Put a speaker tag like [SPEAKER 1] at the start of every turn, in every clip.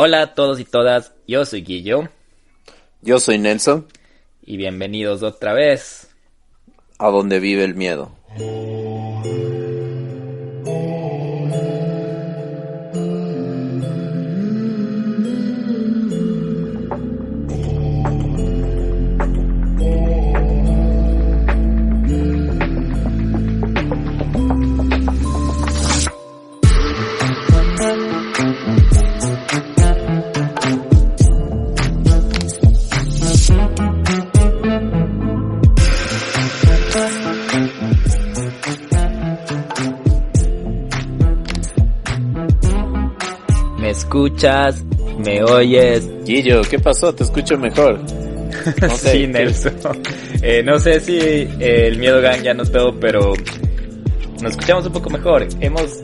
[SPEAKER 1] Hola a todos y todas, yo soy Guillo.
[SPEAKER 2] Yo soy Nelson.
[SPEAKER 1] Y bienvenidos otra vez
[SPEAKER 2] a donde vive el miedo.
[SPEAKER 1] ¿Me escuchas? ¿Me oyes?
[SPEAKER 2] Guillo, ¿qué pasó? Te escucho mejor.
[SPEAKER 1] No sé, sí, Nelson. No sé si el miedo gang ya nos pegó, pero nos escuchamos un poco mejor. Hemos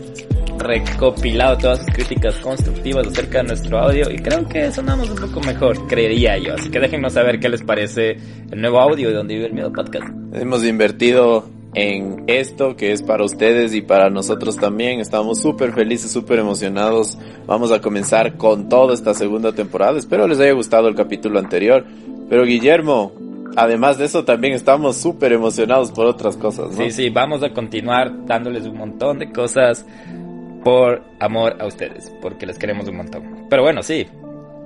[SPEAKER 1] recopilado todas sus críticas constructivas acerca de nuestro audio y creo que sonamos un poco mejor, creería yo. Así que déjennos saber qué les parece el nuevo audio de Donde Vive el Miedo Podcast.
[SPEAKER 2] Hemos invertido en esto que es para ustedes y para nosotros también. Estamos súper felices, súper emocionados. Vamos a comenzar con toda esta segunda temporada. Espero les haya gustado el capítulo anterior. Pero Guillermo, además de eso también estamos súper emocionados por otras cosas, ¿no?
[SPEAKER 1] Sí, vamos a continuar dándoles un montón de cosas por amor a ustedes, porque les queremos un montón. Pero bueno, sí,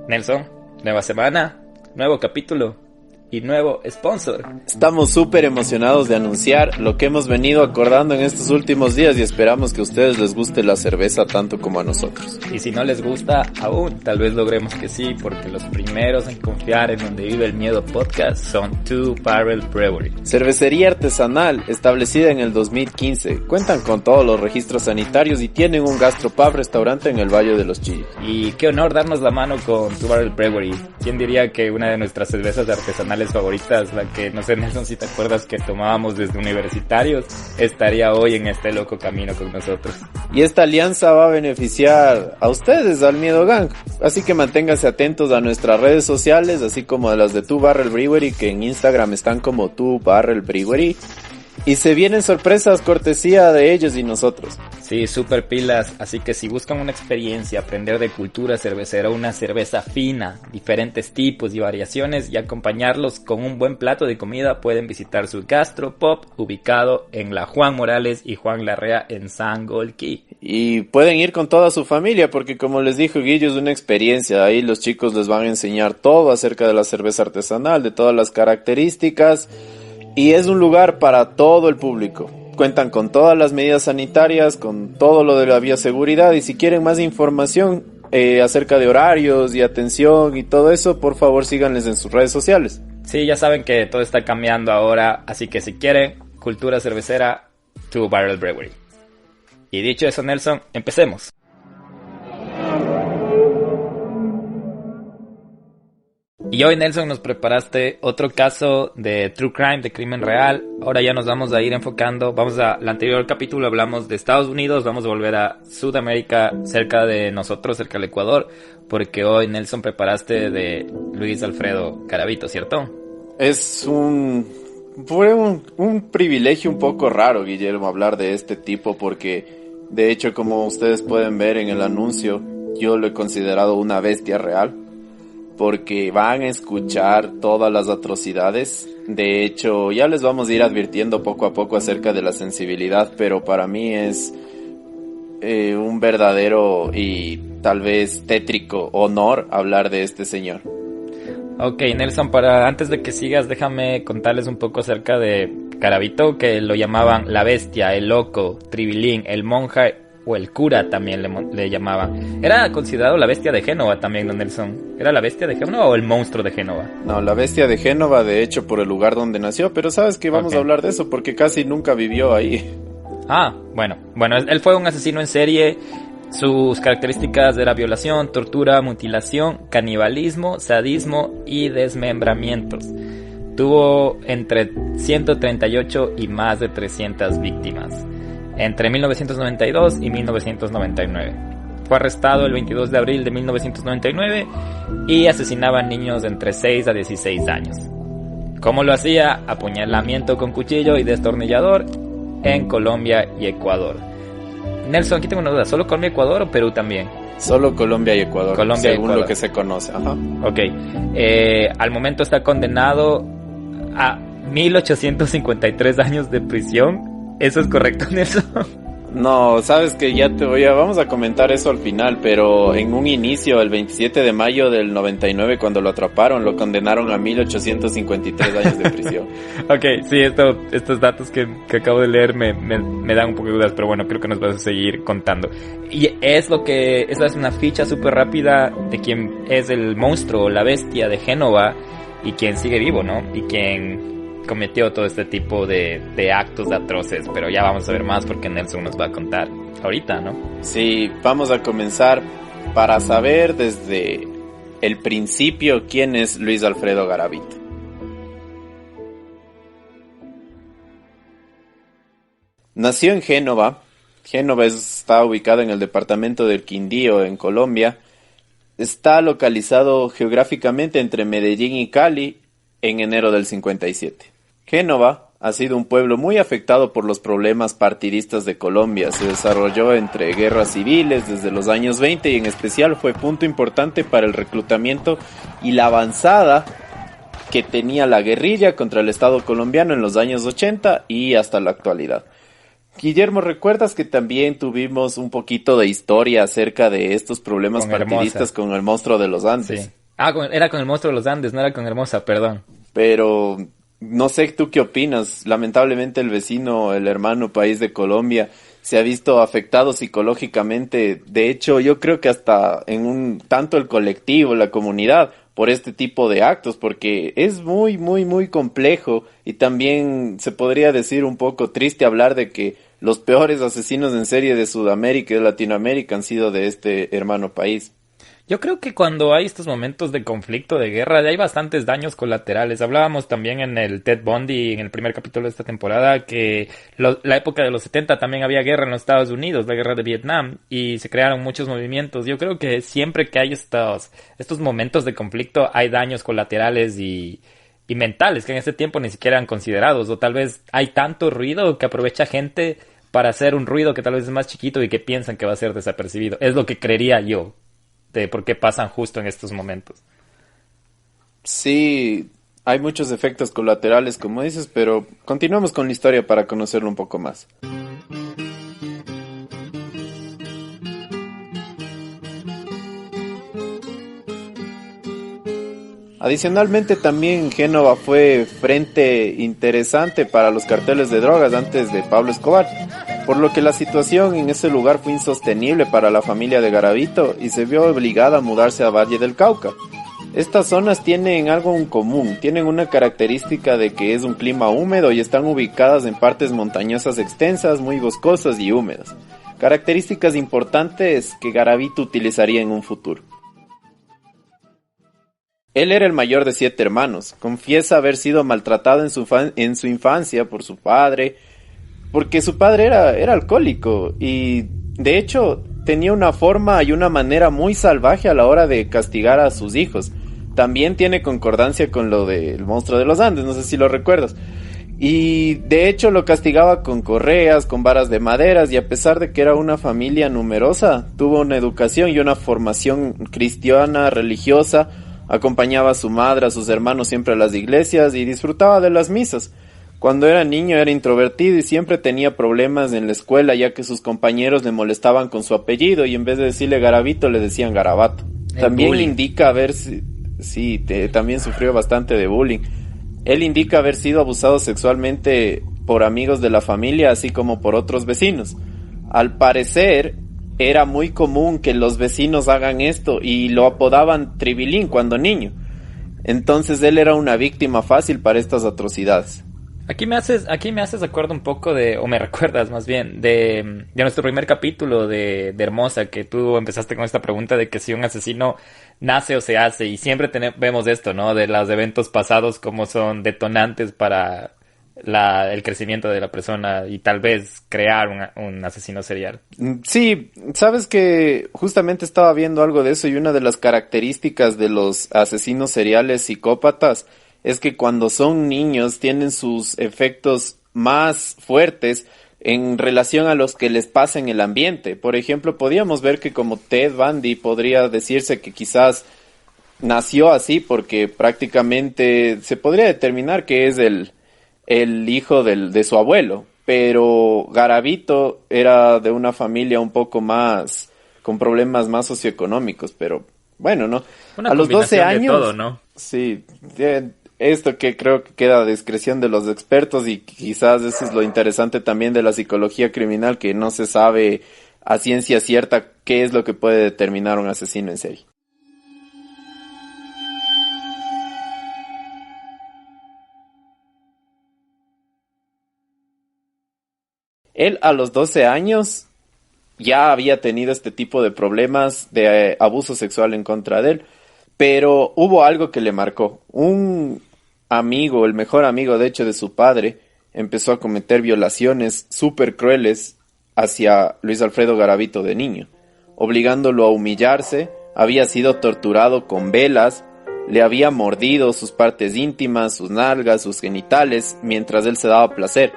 [SPEAKER 1] Nelson, nueva semana, nuevo capítulo y nuevo sponsor.
[SPEAKER 2] Estamos súper emocionados de anunciar lo que hemos venido acordando en estos últimos días y esperamos que a ustedes les guste la cerveza tanto como a nosotros.
[SPEAKER 1] Y si no les gusta aún, tal vez logremos que sí, porque los primeros en confiar en Donde Vive el Miedo Podcast son Two Barrel Brewery.
[SPEAKER 2] Cervecería artesanal establecida en el 2015. Cuentan con todos los registros sanitarios y tienen un gastropub restaurante en el Valle de los Chillos.
[SPEAKER 1] Y qué honor darnos la mano con Two Barrel Brewery. ¿Quién diría que una de nuestras cervezas artesanales favoritas, la que no sé, Nelson, si te acuerdas que tomábamos desde universitarios, estaría hoy en este loco camino con nosotros?
[SPEAKER 2] Y esta alianza va a beneficiar a ustedes, al Miedo Gang, así que manténganse atentos a nuestras redes sociales, así como a las de Two Barrel Brewery, que en Instagram están como Two Barrel Brewery. Y se vienen sorpresas cortesía de ellos y nosotros.
[SPEAKER 1] Sí, super pilas, así que si buscan una experiencia, aprender de cultura cervecera, una cerveza fina, diferentes tipos y variaciones y acompañarlos con un buen plato de comida, pueden visitar su gastropub ubicado en la Juan Morales y Juan Larrea en Sangolquí.
[SPEAKER 2] Y pueden ir con toda su familia porque, como les dijo Guillo, es una experiencia. Ahí los chicos les van a enseñar todo acerca de la cerveza artesanal, de todas las características. Y es un lugar para todo el público. Cuentan con todas las medidas sanitarias, con todo lo de la bioseguridad. Y si quieren más información acerca de horarios y atención y todo eso, por favor síganles en sus redes sociales.
[SPEAKER 1] Sí, ya saben que todo está cambiando ahora, así que si quieren cultura cervecera, Two Barrel Brewery. Y dicho eso, Nelson, empecemos. Y hoy, Nelson, nos preparaste otro caso de True Crime, de crimen real. Ahora ya nos vamos a ir enfocando. El anterior capítulo hablamos de Estados Unidos, vamos a volver a Sudamérica, cerca de nosotros, cerca del Ecuador, porque hoy, Nelson, preparaste de Luis Alfredo Garavito, ¿cierto?
[SPEAKER 2] Fue un privilegio un poco raro, Guillermo, hablar de este tipo, porque de hecho, como ustedes pueden ver en el anuncio, yo lo he considerado una bestia real. Porque van a escuchar todas las atrocidades. De hecho, ya les vamos a ir advirtiendo poco a poco acerca de la sensibilidad, pero para mí es un verdadero y tal vez tétrico honor hablar de este señor.
[SPEAKER 1] Ok, Nelson, antes de que sigas, déjame contarles un poco acerca de Garavito, que lo llamaban la bestia, el loco, Tribilín, el monja o el cura también le llamaban. Era considerado la bestia de Génova también, don Nelson. ¿Era la bestia de Génova o el monstruo de Génova?
[SPEAKER 2] No, la bestia de Génova, de hecho, por el lugar donde nació. Pero sabes que vamos a hablar de eso porque casi nunca vivió ahí.
[SPEAKER 1] Ah, bueno, él fue un asesino en serie. Sus características eran violación, tortura, mutilación, canibalismo, sadismo y desmembramientos. Tuvo entre 138 y más de 300 víctimas entre 1992 y 1999. Fue arrestado el 22 de abril de 1999 y asesinaba a niños de entre 6 a 16 años. ¿Cómo lo hacía? Apuñalamiento con cuchillo y destornillador en Colombia y Ecuador. Nelson, aquí tengo una duda. ¿Solo Colombia, Ecuador o Perú también?
[SPEAKER 2] Solo Colombia y Ecuador,
[SPEAKER 1] Colombia y
[SPEAKER 2] según
[SPEAKER 1] Ecuador.
[SPEAKER 2] lo que se conoce. Ajá.
[SPEAKER 1] Ok. Al momento está condenado a 1853 años de prisión. ¿Eso es correcto, Nelson?
[SPEAKER 2] No, sabes que vamos a comentar eso al final, pero en un inicio, el 27 de mayo del 99, cuando lo atraparon, lo condenaron a 1853 años de prisión.
[SPEAKER 1] Ok, sí, estos datos que acabo de leer me dan un poco de dudas, pero bueno, creo que nos vas a seguir contando. Y esa es una ficha súper rápida de quién es el monstruo, la bestia de Génova, y quien sigue vivo, ¿no? Y quien cometió todo este tipo de actos atroces, pero ya vamos a ver más porque Nelson nos va a contar ahorita, ¿no?
[SPEAKER 2] Sí, vamos a comenzar para saber desde el principio quién es Luis Alfredo Garavito. Nació en Génova. Génova está ubicada en el departamento del Quindío, en Colombia. Está localizado geográficamente entre Medellín y Cali en enero del 57. Génova ha sido un pueblo muy afectado por los problemas partidistas de Colombia. Se desarrolló entre guerras civiles desde los años 20 y en especial fue punto importante para el reclutamiento y la avanzada que tenía la guerrilla contra el Estado colombiano en los años 80 y hasta la actualidad. Guillermo, ¿recuerdas que también tuvimos un poquito de historia acerca de estos problemas partidistas con el monstruo de los Andes?
[SPEAKER 1] Sí. Era con el monstruo de los Andes, no era con Hermosa, perdón.
[SPEAKER 2] Pero no sé tú qué opinas. Lamentablemente el vecino, el hermano país de Colombia, se ha visto afectado psicológicamente. De hecho, yo creo que hasta tanto el colectivo, la comunidad, por este tipo de actos, porque es muy, muy, muy complejo y también se podría decir un poco triste hablar de que los peores asesinos en serie de Sudamérica y de Latinoamérica han sido de este hermano país.
[SPEAKER 1] Yo creo que cuando hay estos momentos de conflicto, de guerra, hay bastantes daños colaterales. Hablábamos también en el Ted Bundy, en el primer capítulo de esta temporada, que la época de los 70 también había guerra en los Estados Unidos, la guerra de Vietnam, y se crearon muchos movimientos. Yo creo que siempre que hay estos momentos de conflicto, hay daños colaterales y mentales que en ese tiempo ni siquiera eran considerados, o tal vez hay tanto ruido que aprovecha gente para hacer un ruido que tal vez es más chiquito y que piensan que va a ser desapercibido. Es lo que creería yo de por qué pasan justo en estos momentos.
[SPEAKER 2] Sí, hay muchos efectos colaterales, como dices, pero continuamos con la historia para conocerlo un poco más. Adicionalmente, también Génova fue frente interesante para los carteles de drogas antes de Pablo Escobar, por lo que la situación en ese lugar fue insostenible para la familia de Garavito y se vio obligada a mudarse a Valle del Cauca. Estas zonas tienen algo en común, tienen una característica de que es un clima húmedo y están ubicadas en partes montañosas extensas, muy boscosas y húmedas. Características importantes que Garavito utilizaría en un futuro. Él era el mayor de 7 hermanos. Confiesa haber sido maltratado en su infancia por su padre, porque su padre era alcohólico y de hecho tenía una forma y una manera muy salvaje a la hora de castigar a sus hijos. También tiene concordancia con lo del monstruo de los Andes, no sé si lo recuerdas. Y de hecho lo castigaba con correas, con varas de maderas, y a pesar de que era una familia numerosa, tuvo una educación y una formación cristiana, religiosa. Acompañaba a su madre, a sus hermanos siempre a las iglesias y disfrutaba de las misas. Cuando era niño era introvertido y siempre tenía problemas en la escuela, ya que sus compañeros le molestaban con su apellido y en vez de decirle Garavito le decían Garabato. También indica también sufrió bastante de bullying. Él indica haber sido abusado sexualmente por amigos de la familia, así como por otros vecinos. Al parecer, era muy común que los vecinos hagan esto y lo apodaban Tribilín cuando niño. Entonces él era una víctima fácil para estas atrocidades.
[SPEAKER 1] Aquí me haces acuerdo un poco o me recuerdas más bien, de nuestro primer capítulo de Hermosa, que tú empezaste con esta pregunta de que si un asesino nace o se hace, y siempre vemos esto, ¿no? De los eventos pasados como son detonantes para el crecimiento de la persona y tal vez crear un asesino serial.
[SPEAKER 2] Sí, sabes que justamente estaba viendo algo de eso y una de las características de los asesinos seriales psicópatas es que cuando son niños tienen sus efectos más fuertes en relación a los que les pasa en el ambiente. Por ejemplo, podíamos ver que como Ted Bundy podría decirse que quizás nació así porque prácticamente se podría determinar que es el hijo de su abuelo, pero Garavito era de una familia un poco más, con problemas más socioeconómicos, pero bueno, ¿no?
[SPEAKER 1] Una
[SPEAKER 2] A los 12
[SPEAKER 1] combinación de
[SPEAKER 2] años,
[SPEAKER 1] todo, ¿no?
[SPEAKER 2] sí, esto que creo que queda a discreción de los expertos y quizás eso es lo interesante también de la psicología criminal, que no se sabe a ciencia cierta qué es lo que puede determinar un asesino en serie. Él a los 12 años ya había tenido este tipo de problemas de abuso sexual en contra de él, pero hubo algo que le marcó. Un amigo, el mejor amigo de hecho de su padre, empezó a cometer violaciones súper crueles hacia Luis Alfredo Garavito de niño, obligándolo a humillarse. Había sido torturado con velas, le había mordido sus partes íntimas, sus nalgas, sus genitales, mientras él se daba placer.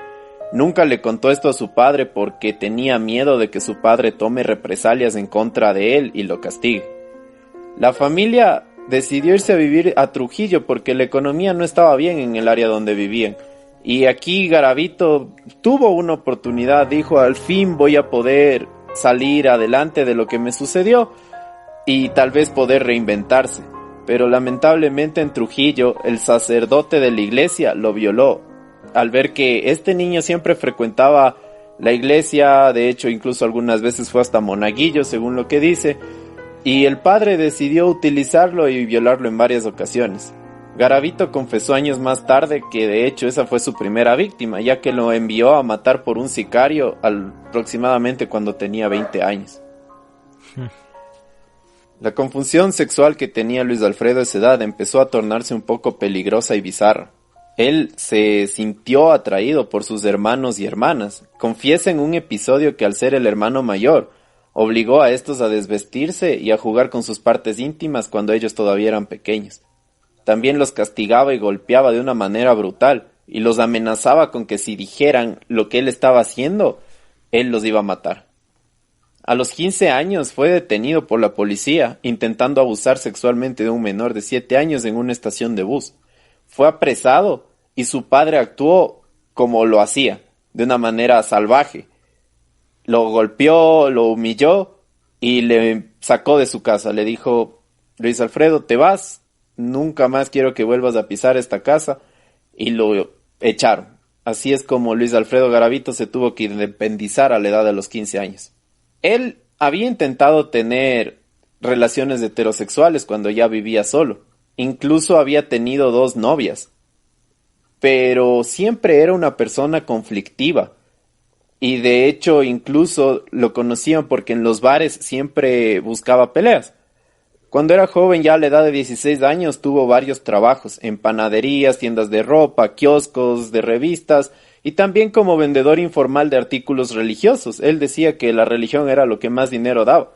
[SPEAKER 2] Nunca le contó esto a su padre porque tenía miedo de que su padre tome represalias en contra de él y lo castigue. La familia decidió irse a vivir a Trujillo porque la economía no estaba bien en el área donde vivían. Y aquí Garavito tuvo una oportunidad, dijo, al fin voy a poder salir adelante de lo que me sucedió y tal vez poder reinventarse. Pero lamentablemente en Trujillo el sacerdote de la iglesia lo violó. Al ver que este niño siempre frecuentaba la iglesia, de hecho incluso algunas veces fue hasta monaguillo según lo que dice, y el padre decidió utilizarlo y violarlo en varias ocasiones. Garavito confesó años más tarde que de hecho esa fue su primera víctima, ya que lo envió a matar por un sicario aproximadamente cuando tenía 20 años. La confusión sexual que tenía Luis Alfredo a esa edad empezó a tornarse un poco peligrosa y bizarra. Él se sintió atraído por sus hermanos y hermanas. Confiesa en un episodio que al ser el hermano mayor, obligó a estos a desvestirse y a jugar con sus partes íntimas cuando ellos todavía eran pequeños. También los castigaba y golpeaba de una manera brutal, y los amenazaba con que si dijeran lo que él estaba haciendo, él los iba a matar. A los 15 años fue detenido por la policía, intentando abusar sexualmente de un menor de 7 años en una estación de bus. Fue apresado y su padre actuó como lo hacía, de una manera salvaje. Lo golpeó, lo humilló y le sacó de su casa. Le dijo, Luis Alfredo, te vas, nunca más quiero que vuelvas a pisar esta casa. Y lo echaron. Así es como Luis Alfredo Garavito se tuvo que independizar a la edad de los 15 años. Él había intentado tener relaciones heterosexuales cuando ya vivía solo. Incluso había tenido 2 novias, pero siempre era una persona conflictiva y de hecho incluso lo conocían porque en los bares siempre buscaba peleas. Cuando era joven, ya a la edad de 16 años, tuvo varios trabajos en panaderías, tiendas de ropa, kioscos de revistas y también como vendedor informal de artículos religiosos. Él decía que la religión era lo que más dinero daba.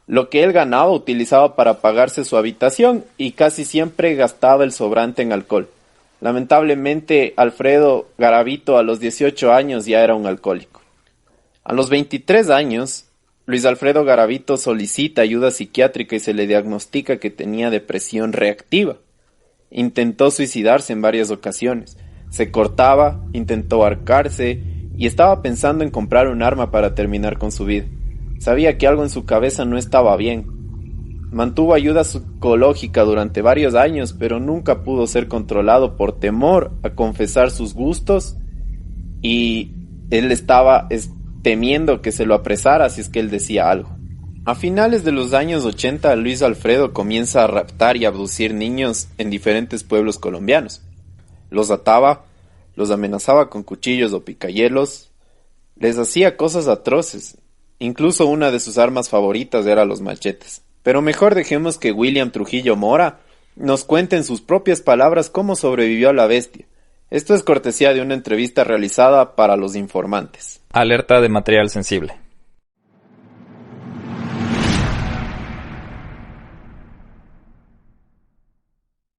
[SPEAKER 2] Lo que él ganaba utilizaba para pagarse su habitación y casi siempre gastaba el sobrante en alcohol. Lamentablemente, Alfredo Garavito a los 18 años ya era un alcohólico. A los 23 años, Luis Alfredo Garavito solicita ayuda psiquiátrica y se le diagnostica que tenía depresión reactiva. Intentó suicidarse en varias ocasiones. Se cortaba, intentó ahorcarse y estaba pensando en comprar un arma para terminar con su vida. Sabía que algo en su cabeza no estaba bien. Mantuvo ayuda psicológica durante varios años, pero nunca pudo ser controlado por temor a confesar sus gustos y él estaba temiendo que se lo apresara si es que él decía algo. A finales de los años 80, Luis Alfredo comienza a raptar y abducir niños en diferentes pueblos colombianos. Los ataba, los amenazaba con cuchillos o picayelos, les hacía cosas atroces. Incluso una de sus armas favoritas era los machetes. Pero mejor dejemos que William Trujillo Mora nos cuente en sus propias palabras cómo sobrevivió a la bestia. Esto es cortesía de una entrevista realizada para Los Informantes.
[SPEAKER 1] Alerta de material sensible.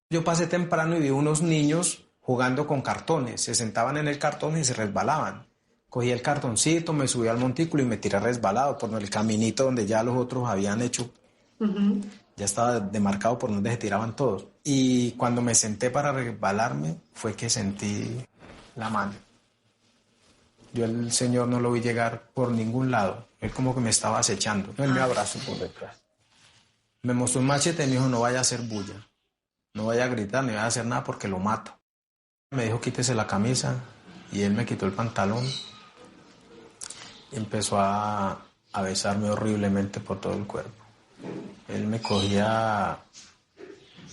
[SPEAKER 3] Yo pasé temprano y vi unos niños jugando con cartones. Se sentaban en el cartón y se resbalaban. Cogí el cartoncito, me subí al montículo y me tiré resbalado por el caminito donde ya los otros habían hecho. Ya estaba demarcado por donde se tiraban todos. Y cuando me senté para resbalarme, fue que sentí la mano. Yo el señor no lo vi llegar por ningún lado. Él como que me estaba acechando. Él me abrazó por detrás. Me mostró un machete y me dijo, no vaya a hacer bulla. No vaya a gritar, ni vaya a hacer nada porque lo mato. Me dijo, quítese la camisa. Y él me quitó el pantalón. Y empezó a besarme horriblemente por todo el cuerpo. Él me cogía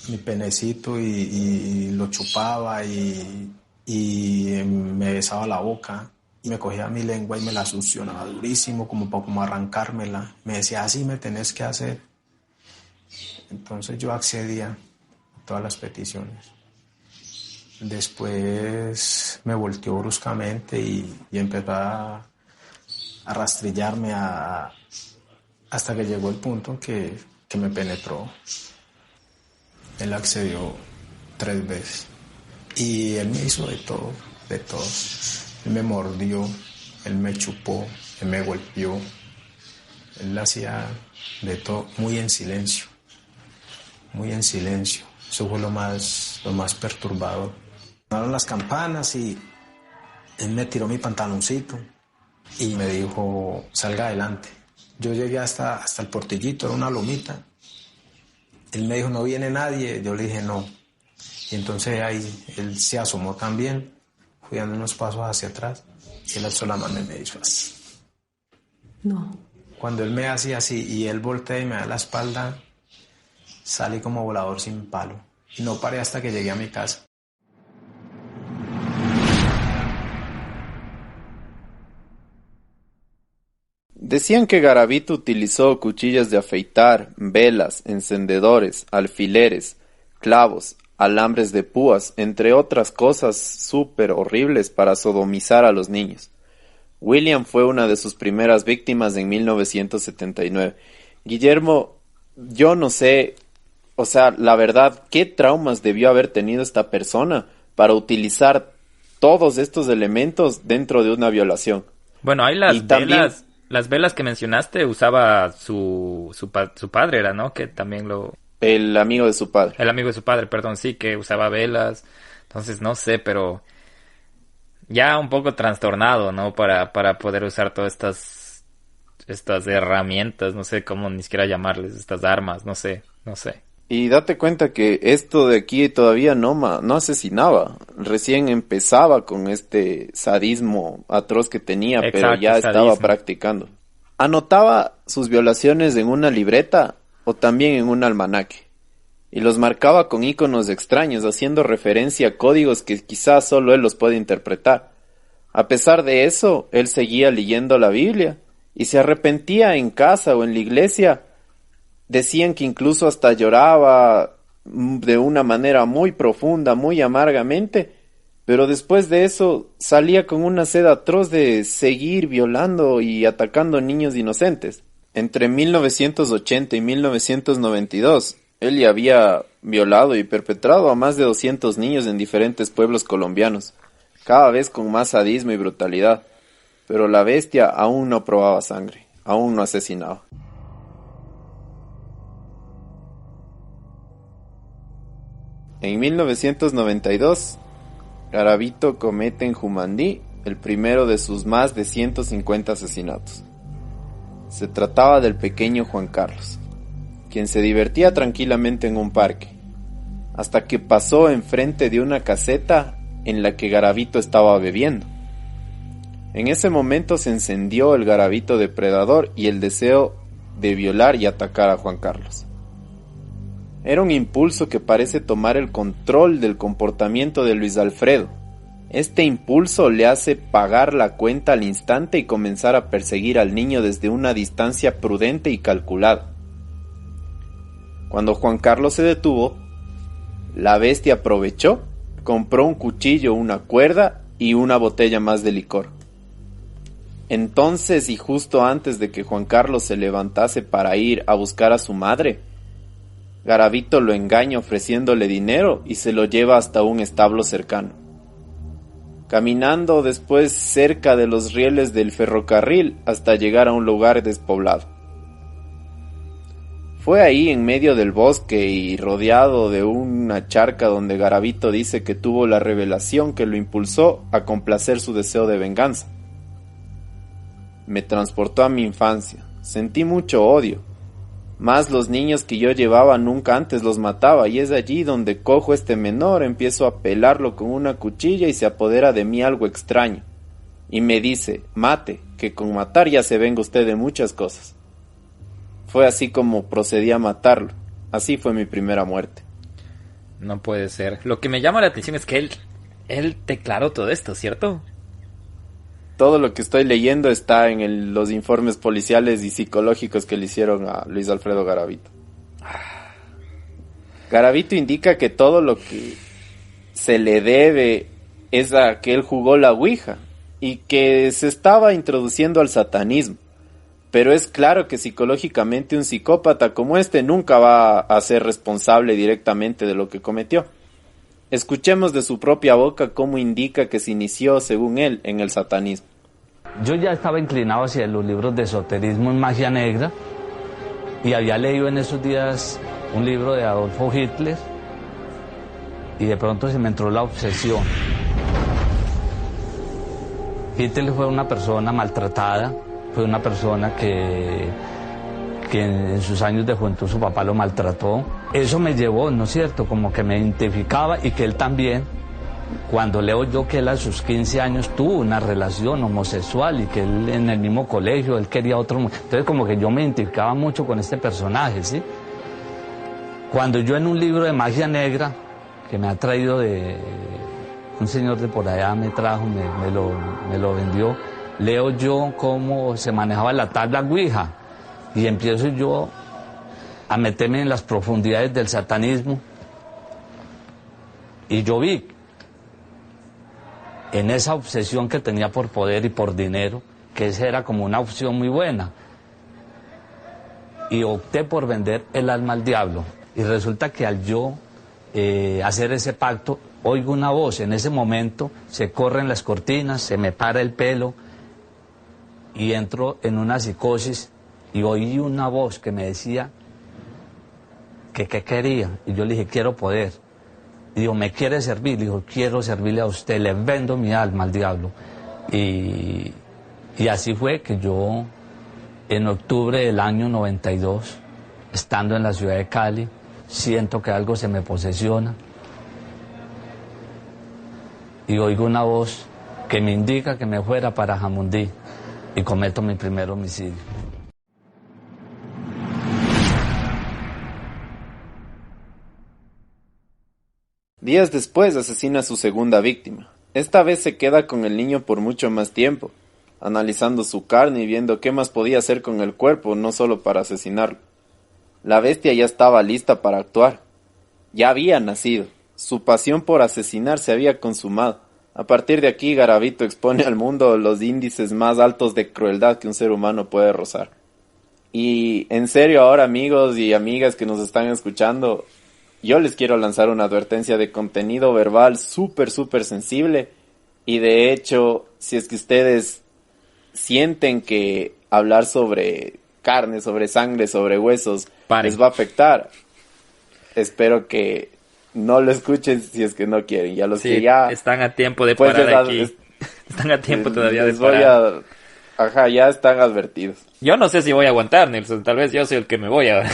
[SPEAKER 3] mi penecito y lo chupaba y me besaba la boca. Y me cogía mi lengua y me la succionaba durísimo como para como arrancármela. Me decía, así me tenés que hacer. Entonces yo accedía a todas las peticiones. Después me volteó bruscamente y empezó a rastrillarme hasta que llegó el punto que me penetró. Él accedió 3 veces. Y él me hizo de todo, de todo. Él me mordió, él me chupó, él me golpeó. Él hacía de todo, muy en silencio. Muy en silencio. Eso fue lo más perturbador. Sonaron las campanas y él me tiró mi pantaloncito y me dijo, salga adelante. Yo llegué hasta el portillito, era una lomita. Él me dijo, no viene nadie. Yo le dije, no. Y entonces ahí él se asomó también. Fui dando unos pasos hacia atrás y él alzó la mano y me hizo así.
[SPEAKER 4] No.
[SPEAKER 3] Cuando él me hacía así y él voltea y me da la espalda, salí como volador sin palo. Y no paré hasta que llegué a mi casa.
[SPEAKER 2] Decían que Garavito utilizó cuchillas de afeitar, velas, encendedores, alfileres, clavos, alambres de púas, entre otras cosas súper horribles para sodomizar a los niños. William fue una de sus primeras víctimas en 1979. Guillermo, yo no sé, o sea, la verdad, ¿qué traumas debió haber tenido esta persona para utilizar todos estos elementos dentro de una violación?
[SPEAKER 1] Bueno, hay las velas que mencionaste usaba su padre, era, ¿no? Que también
[SPEAKER 2] El amigo de su padre.
[SPEAKER 1] El amigo de su padre, perdón, sí, que usaba velas. Entonces, no sé, pero ya un poco trastornado, ¿no? Para poder usar todas estas herramientas, no sé cómo ni siquiera llamarles, estas armas, no sé.
[SPEAKER 2] Y date cuenta que esto de aquí todavía no asesinaba. Recién empezaba con este sadismo atroz que tenía,
[SPEAKER 1] Exacto,
[SPEAKER 2] pero ya estaba
[SPEAKER 1] sadismo.
[SPEAKER 2] practicando. Anotaba sus violaciones en una libreta o también en un almanaque. Y los marcaba con iconos extraños, haciendo referencia a códigos que quizás solo él los puede interpretar. A pesar de eso, él seguía leyendo la Biblia y se arrepentía en casa o en la iglesia. Decían que incluso hasta lloraba de una manera muy profunda, muy amargamente, pero después de eso salía con una sed atroz de seguir violando y atacando niños inocentes. Entre 1980 y 1992, él ya había violado y perpetrado a más de 200 niños en diferentes pueblos colombianos, cada vez con más sadismo y brutalidad, pero la bestia aún no probaba sangre, aún no asesinaba. En 1992, Garavito comete en Jumandí el primero de sus más de 150 asesinatos. Se trataba del pequeño Juan Carlos, quien se divertía tranquilamente en un parque, hasta que pasó enfrente de una caseta en la que Garavito estaba bebiendo. En ese momento se encendió el Garavito depredador y el deseo de violar y atacar a Juan Carlos. Era un impulso que parece tomar el control del comportamiento de Luis Alfredo. Este impulso le hace pagar la cuenta al instante y comenzar a perseguir al niño desde una distancia prudente y calculada. Cuando Juan Carlos se detuvo, la bestia aprovechó, compró un cuchillo, una cuerda y una botella más de licor. Entonces, y justo antes de que Juan Carlos se levantase para ir a buscar a su madre, Garavito lo engaña ofreciéndole dinero y se lo lleva hasta un establo cercano. caminando después cerca de los rieles del ferrocarril hasta llegar a un lugar despoblado. Fue ahí en medio del bosque y rodeado de una charca donde Garavito dice que tuvo la revelación que lo impulsó a complacer su deseo de venganza. Me transportó a mi infancia, sentí mucho odio, más los niños que yo llevaba nunca antes los mataba y es allí donde cojo este menor, empiezo a pelarlo con una cuchilla y se apodera de mí algo extraño y me dice, mate, que con matar ya se venga usted de muchas cosas. Fue así como procedí a matarlo. Así fue mi primera muerte.
[SPEAKER 1] No puede ser. Lo que me llama la atención es que él declaró todo esto, ¿cierto?
[SPEAKER 2] Todo lo que estoy leyendo está en los informes policiales y psicológicos que le hicieron a Luis Alfredo Garavito. Garavito indica que todo lo que se le debe es a que él jugó la ouija y que se estaba introduciendo al satanismo. Pero es claro que psicológicamente un psicópata como este nunca va a ser responsable directamente de lo que cometió. Escuchemos de su propia boca cómo indica que se inició, según él, en el satanismo.
[SPEAKER 5] Yo ya estaba inclinado hacia los libros de esoterismo en magia negra y había leído en esos días un libro de Adolfo Hitler y de pronto se me entró la obsesión. Hitler fue una persona maltratada. Fue una persona que en sus años de juventud su papá lo maltrató. Eso me llevó, ¿no es cierto?, como que me identificaba y que él también, cuando leo yo que él a sus 15 años tuvo una relación homosexual y que él en el mismo colegio, él quería otro. Entonces como que yo me identificaba mucho con este personaje, ¿sí? Cuando yo en un libro de magia negra, que me ha traído de un señor de por allá, me trajo, me lo vendió, leo yo cómo se manejaba la tabla Ouija y empiezo yo a meterme en las profundidades del satanismo y yo vi en esa obsesión que tenía por poder y por dinero que esa era como una opción muy buena y opté por vender el alma al diablo y resulta que al yo hacer ese pacto oigo una voz, en ese momento se corren las cortinas, se me para el pelo y entro en una psicosis y oí una voz que me decía que qué quería. Y yo le dije, quiero poder. Y dijo, ¿me quiere servir? Le dijo, quiero servirle a usted, le vendo mi alma al diablo. Y así fue que yo, en octubre del año 92, estando en la ciudad de Cali, siento que algo se me posesiona. Y oigo una voz que me indica que me fuera para Jamundí. Y cometo mi primer homicidio.
[SPEAKER 2] Días después asesina a su segunda víctima. Esta vez se queda con el niño por mucho más tiempo, analizando su carne y viendo qué más podía hacer con el cuerpo, no solo para asesinarlo. La bestia ya estaba lista para actuar. Ya había nacido. Su pasión por asesinar se había consumado. A partir de aquí, Garavito expone al mundo los índices más altos de crueldad que un ser humano puede rozar. Y en serio ahora, amigos y amigas que nos están escuchando, yo les quiero lanzar una advertencia de contenido verbal súper sensible. Y de hecho, si es que ustedes sienten que hablar sobre carne, sobre sangre, sobre huesos, les va a afectar, espero que no lo escuchen si es que no quieren. Ya los que ya
[SPEAKER 1] están a tiempo de parar aquí. Están a tiempo todavía de parar.
[SPEAKER 2] Ya están advertidos.
[SPEAKER 1] Yo no sé si voy a aguantar, Nelson. Tal vez yo soy el que me voy ahora.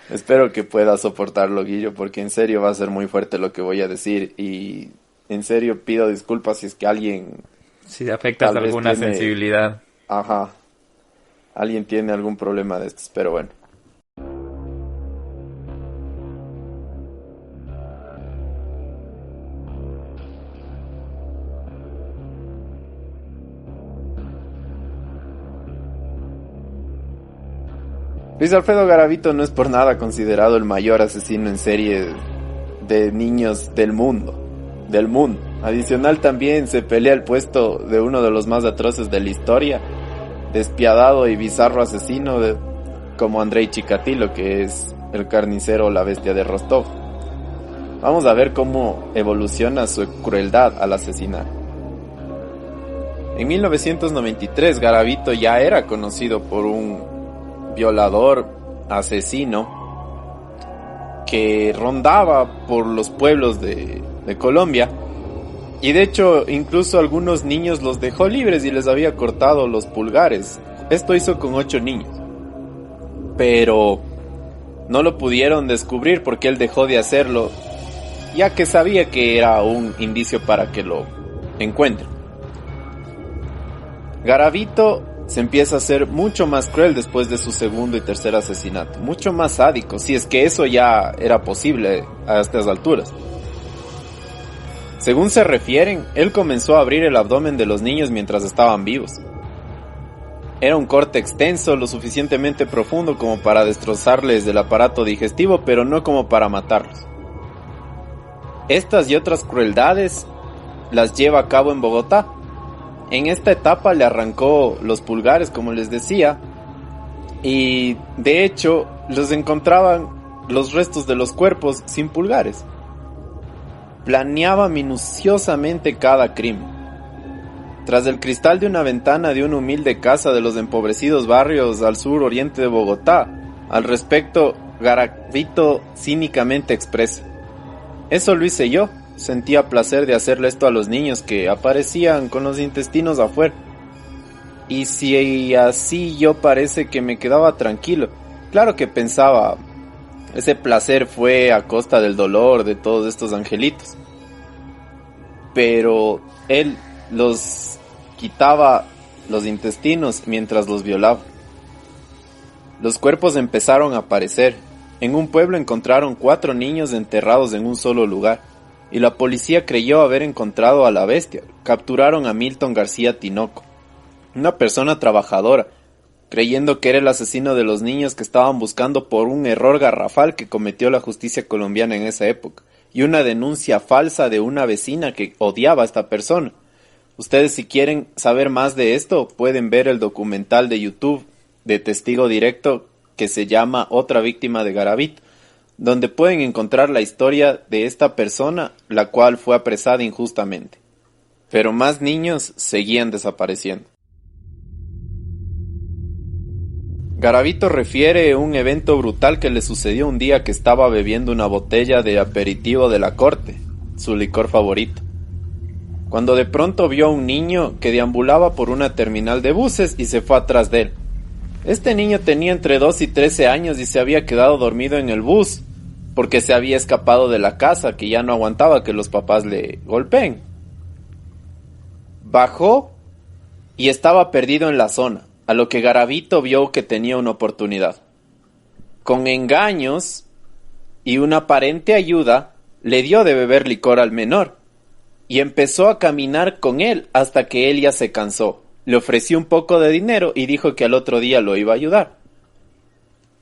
[SPEAKER 2] Espero que puedas soportarlo, Guillo, porque en serio va a ser muy fuerte lo que voy a decir. Y en serio pido disculpas si es que alguien...
[SPEAKER 1] Si afectas alguna sensibilidad.
[SPEAKER 2] Alguien tiene algún problema de estos, pero bueno. Luis Alfredo Garavito no es por nada considerado el mayor asesino en serie de niños del mundo. Adicional también se pelea el puesto de uno de los más atroces de la historia, despiadado y bizarro asesino como Andrei Chikatilo, que es el carnicero o la bestia de Rostov. Vamos a ver cómo evoluciona su crueldad al asesinar. En 1993, Garavito ya era conocido por un violador, asesino, que rondaba por los pueblos de Colombia. Y de hecho, incluso algunos niños los dejó libres y les había cortado los pulgares. Esto hizo con 8 niños. Pero no lo pudieron descubrir porque él dejó de hacerlo, ya que sabía que era un indicio para que lo encuentren. Garavito se empieza a ser mucho más cruel después de su segundo y tercer asesinato. Mucho más sádico, si es que eso ya era posible a estas alturas. Según se refieren, él comenzó a abrir el abdomen de los niños mientras estaban vivos. Era un corte extenso, lo suficientemente profundo como para destrozarles el aparato digestivo, pero no como para matarlos. Estas y otras crueldades las lleva a cabo en Bogotá. En esta etapa le arrancó los pulgares, como les decía, y de hecho los encontraban los restos de los cuerpos sin pulgares. Planeaba minuciosamente cada crimen. Tras el cristal de una ventana de una humilde casa de los empobrecidos barrios al sur oriente de Bogotá, al respecto, Garavito cínicamente expresa: eso lo hice yo, sentía placer de hacerle esto a los niños que aparecían con los intestinos afuera. Y si así yo parece que me quedaba tranquilo. Claro que pensaba, ese placer fue a costa del dolor de todos estos angelitos. Pero él los quitaba los intestinos mientras los violaba. Los cuerpos empezaron a aparecer. En un pueblo encontraron 4 niños enterrados en un solo lugar, y la policía creyó haber encontrado a la bestia. Capturaron a Milton García Tinoco, una persona trabajadora, creyendo que era el asesino de los niños que estaban buscando por un error garrafal que cometió la justicia colombiana en esa época, y una denuncia falsa de una vecina que odiaba a esta persona. Ustedes, si quieren saber más de esto, pueden ver el documental de YouTube de Testigo Directo que se llama Otra víctima de Garavito, donde pueden encontrar la historia de esta persona, la cual fue apresada injustamente. Pero más niños seguían desapareciendo. Garavito refiere un evento brutal que le sucedió un día que estaba bebiendo una botella de aperitivo de la corte, su licor favorito, cuando de pronto vio a un niño que deambulaba por una terminal de buses y se fue atrás de él. Este niño tenía entre 2 y 13 años y se había quedado dormido en el bus porque se había escapado de la casa, que ya no aguantaba que los papás le golpeen. Bajó y estaba perdido en la zona, a lo que Garavito vio que tenía una oportunidad. Con engaños y una aparente ayuda, le dio de beber licor al menor y empezó a caminar con él hasta que él ya se cansó. Le ofreció un poco de dinero y dijo que al otro día lo iba a ayudar.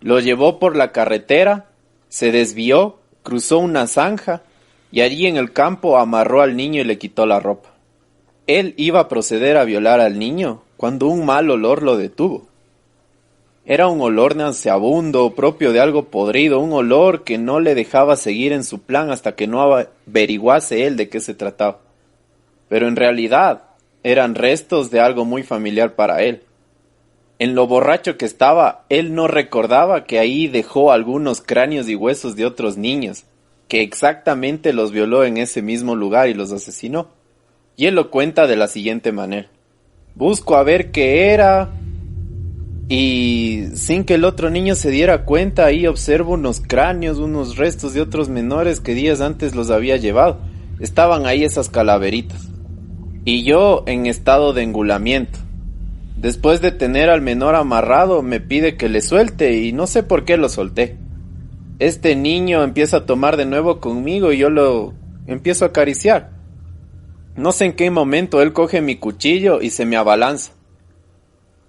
[SPEAKER 2] Lo llevó por la carretera, se desvió, cruzó una zanja y allí en el campo amarró al niño y le quitó la ropa. Él iba a proceder a violar al niño cuando un mal olor lo detuvo. Era un olor nauseabundo, propio de algo podrido, un olor que no le dejaba seguir en su plan hasta que no averiguase él de qué se trataba. Pero en realidad eran restos de algo muy familiar para él. En lo borracho que estaba, él no recordaba que ahí dejó algunos cráneos y huesos de otros niños, que exactamente los violó en ese mismo lugar y los asesinó. Y él lo cuenta de la siguiente manera: busco a ver qué era, y sin que el otro niño se diera cuenta, ahí observo unos cráneos, unos restos de otros menores que días antes los había llevado. Estaban ahí esas calaveritas. Y yo en estado de engulamiento. Después de tener al menor amarrado, me pide que le suelte y no sé por qué lo solté. Este niño empieza a tomar de nuevo conmigo y yo lo empiezo a acariciar. No sé en qué momento él coge mi cuchillo y se me abalanza.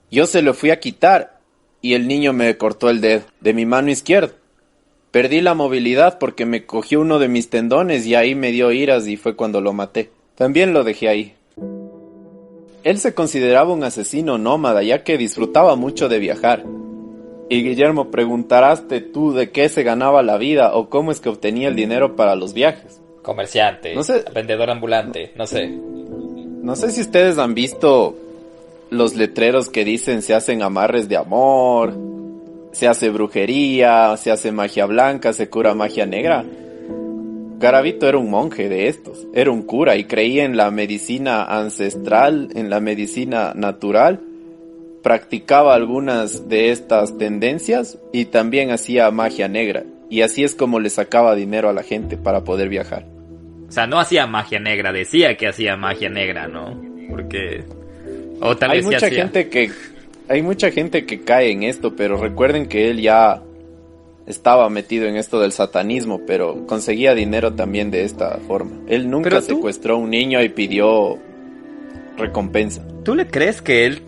[SPEAKER 2] Yo se lo fui a quitar y el niño me cortó el dedo de mi mano izquierda. Perdí la movilidad porque me cogió uno de mis tendones y ahí me dio iras y fue cuando lo maté. También lo dejé ahí. Él se consideraba un asesino nómada, ya que disfrutaba mucho de viajar. Y Guillermo, preguntarás tú de qué se ganaba la vida o cómo es que obtenía el dinero para los viajes.
[SPEAKER 1] Comerciante,
[SPEAKER 2] No sé.
[SPEAKER 1] vendedor ambulante, no sé.
[SPEAKER 2] No sé si ustedes han visto los letreros que dicen se hacen amarres de amor, se hace brujería, se hace magia blanca, se cura magia negra. Garavito era un monje de estos, era un cura y creía en la medicina ancestral, en la medicina natural, practicaba algunas de estas tendencias y también hacía magia negra. Y así es como le sacaba dinero a la gente para poder viajar.
[SPEAKER 1] O sea, no hacía magia negra, decía que hacía magia negra, ¿no? Porque... O tal vez
[SPEAKER 2] hay mucha gente que cae en esto, pero recuerden que él ya estaba metido en esto del satanismo, pero conseguía dinero también de esta forma. Él nunca secuestró a un niño y pidió recompensa.
[SPEAKER 1] ¿Tú le crees que él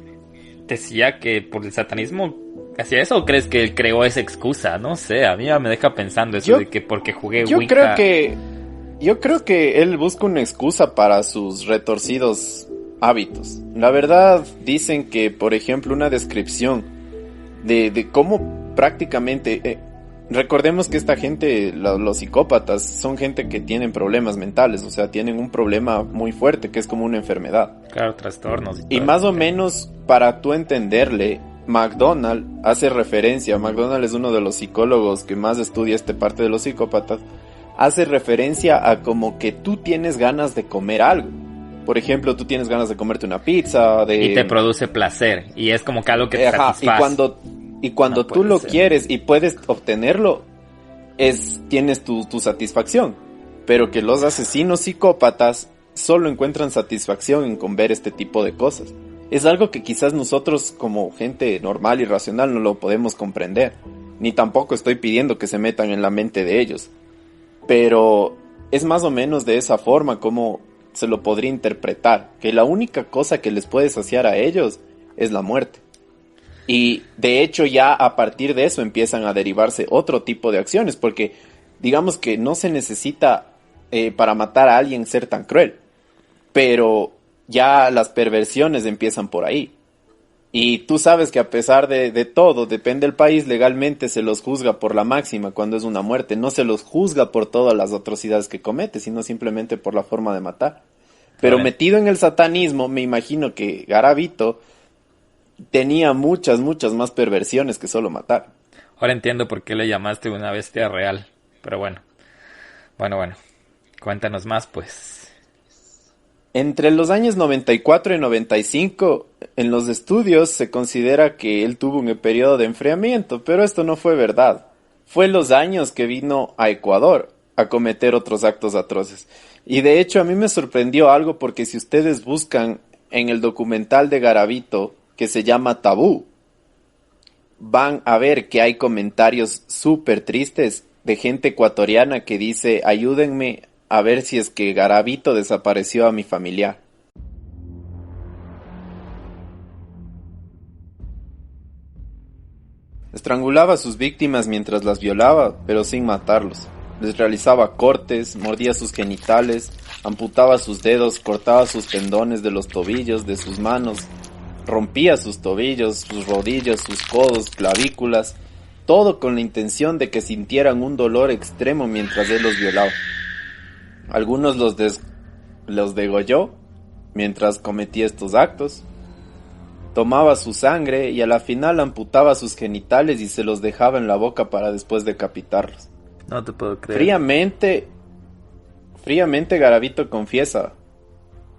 [SPEAKER 1] decía que por el satanismo hacía eso o crees que él creó esa excusa? No sé, a mí ya me deja pensando eso de que porque jugué Wicca...
[SPEAKER 2] Yo creo que él busca una excusa para sus retorcidos hábitos. La verdad, dicen que, por ejemplo, una descripción de cómo prácticamente... recordemos que esta gente, los psicópatas, son gente que tienen problemas mentales, o sea, tienen un problema muy fuerte, que es como una enfermedad.
[SPEAKER 1] Claro, trastornos.
[SPEAKER 2] Y más o menos, para tú entenderle, McDonald hace referencia, McDonald es uno de los psicólogos que más estudia esta parte de los psicópatas, hace referencia a como que tú tienes ganas de comer algo. Por ejemplo, tú tienes ganas de comerte una pizza,
[SPEAKER 1] y te produce placer, y es como que algo que te satisface.
[SPEAKER 2] Y cuando tú lo quieres y puedes obtenerlo, tienes tu satisfacción. Pero que los asesinos psicópatas solo encuentran satisfacción con ver este tipo de cosas. Es algo que quizás nosotros como gente normal y racional no lo podemos comprender. Ni tampoco estoy pidiendo que se metan en la mente de ellos. Pero es más o menos de esa forma como se lo podría interpretar. Que la única cosa que les puede saciar a ellos es la muerte. Y de hecho ya a partir de eso empiezan a derivarse otro tipo de acciones. Porque digamos que no se necesita para matar a alguien ser tan cruel. Pero ya las perversiones empiezan por ahí. Y tú sabes que a pesar de todo, depende del país, legalmente se los juzga por la máxima cuando es una muerte. No se los juzga por todas las atrocidades que comete, sino simplemente por la forma de matar. Pero metido en el satanismo, me imagino que Garavito tenía muchas más perversiones que solo matar.
[SPEAKER 1] Ahora entiendo por qué le llamaste una bestia real. Pero bueno. Cuéntanos más, pues.
[SPEAKER 2] Entre los años 94 y 95, en los estudios se considera que él tuvo un periodo de enfriamiento, pero esto no fue verdad. Fue los años que vino a Ecuador a cometer otros actos atroces. Y de hecho a mí me sorprendió algo porque si ustedes buscan en el documental de Garavito que se llama Tabú, van a ver que hay comentarios súper tristes de gente ecuatoriana que dice: ayúdenme a ver si es que Garavito desapareció a mi familiar. Estrangulaba a sus víctimas mientras las violaba, pero sin matarlos. Les realizaba cortes, mordía sus genitales, amputaba sus dedos, cortaba sus tendones de los tobillos, de sus manos, rompía sus tobillos, sus rodillas, sus codos, clavículas, todo con la intención de que sintieran un dolor extremo mientras él los violaba. Algunos los degolló mientras cometía estos actos. Tomaba su sangre y a la final amputaba sus genitales y se los dejaba en la boca para después decapitarlos.
[SPEAKER 1] No te puedo creer.
[SPEAKER 2] Fríamente Garavito confiesa: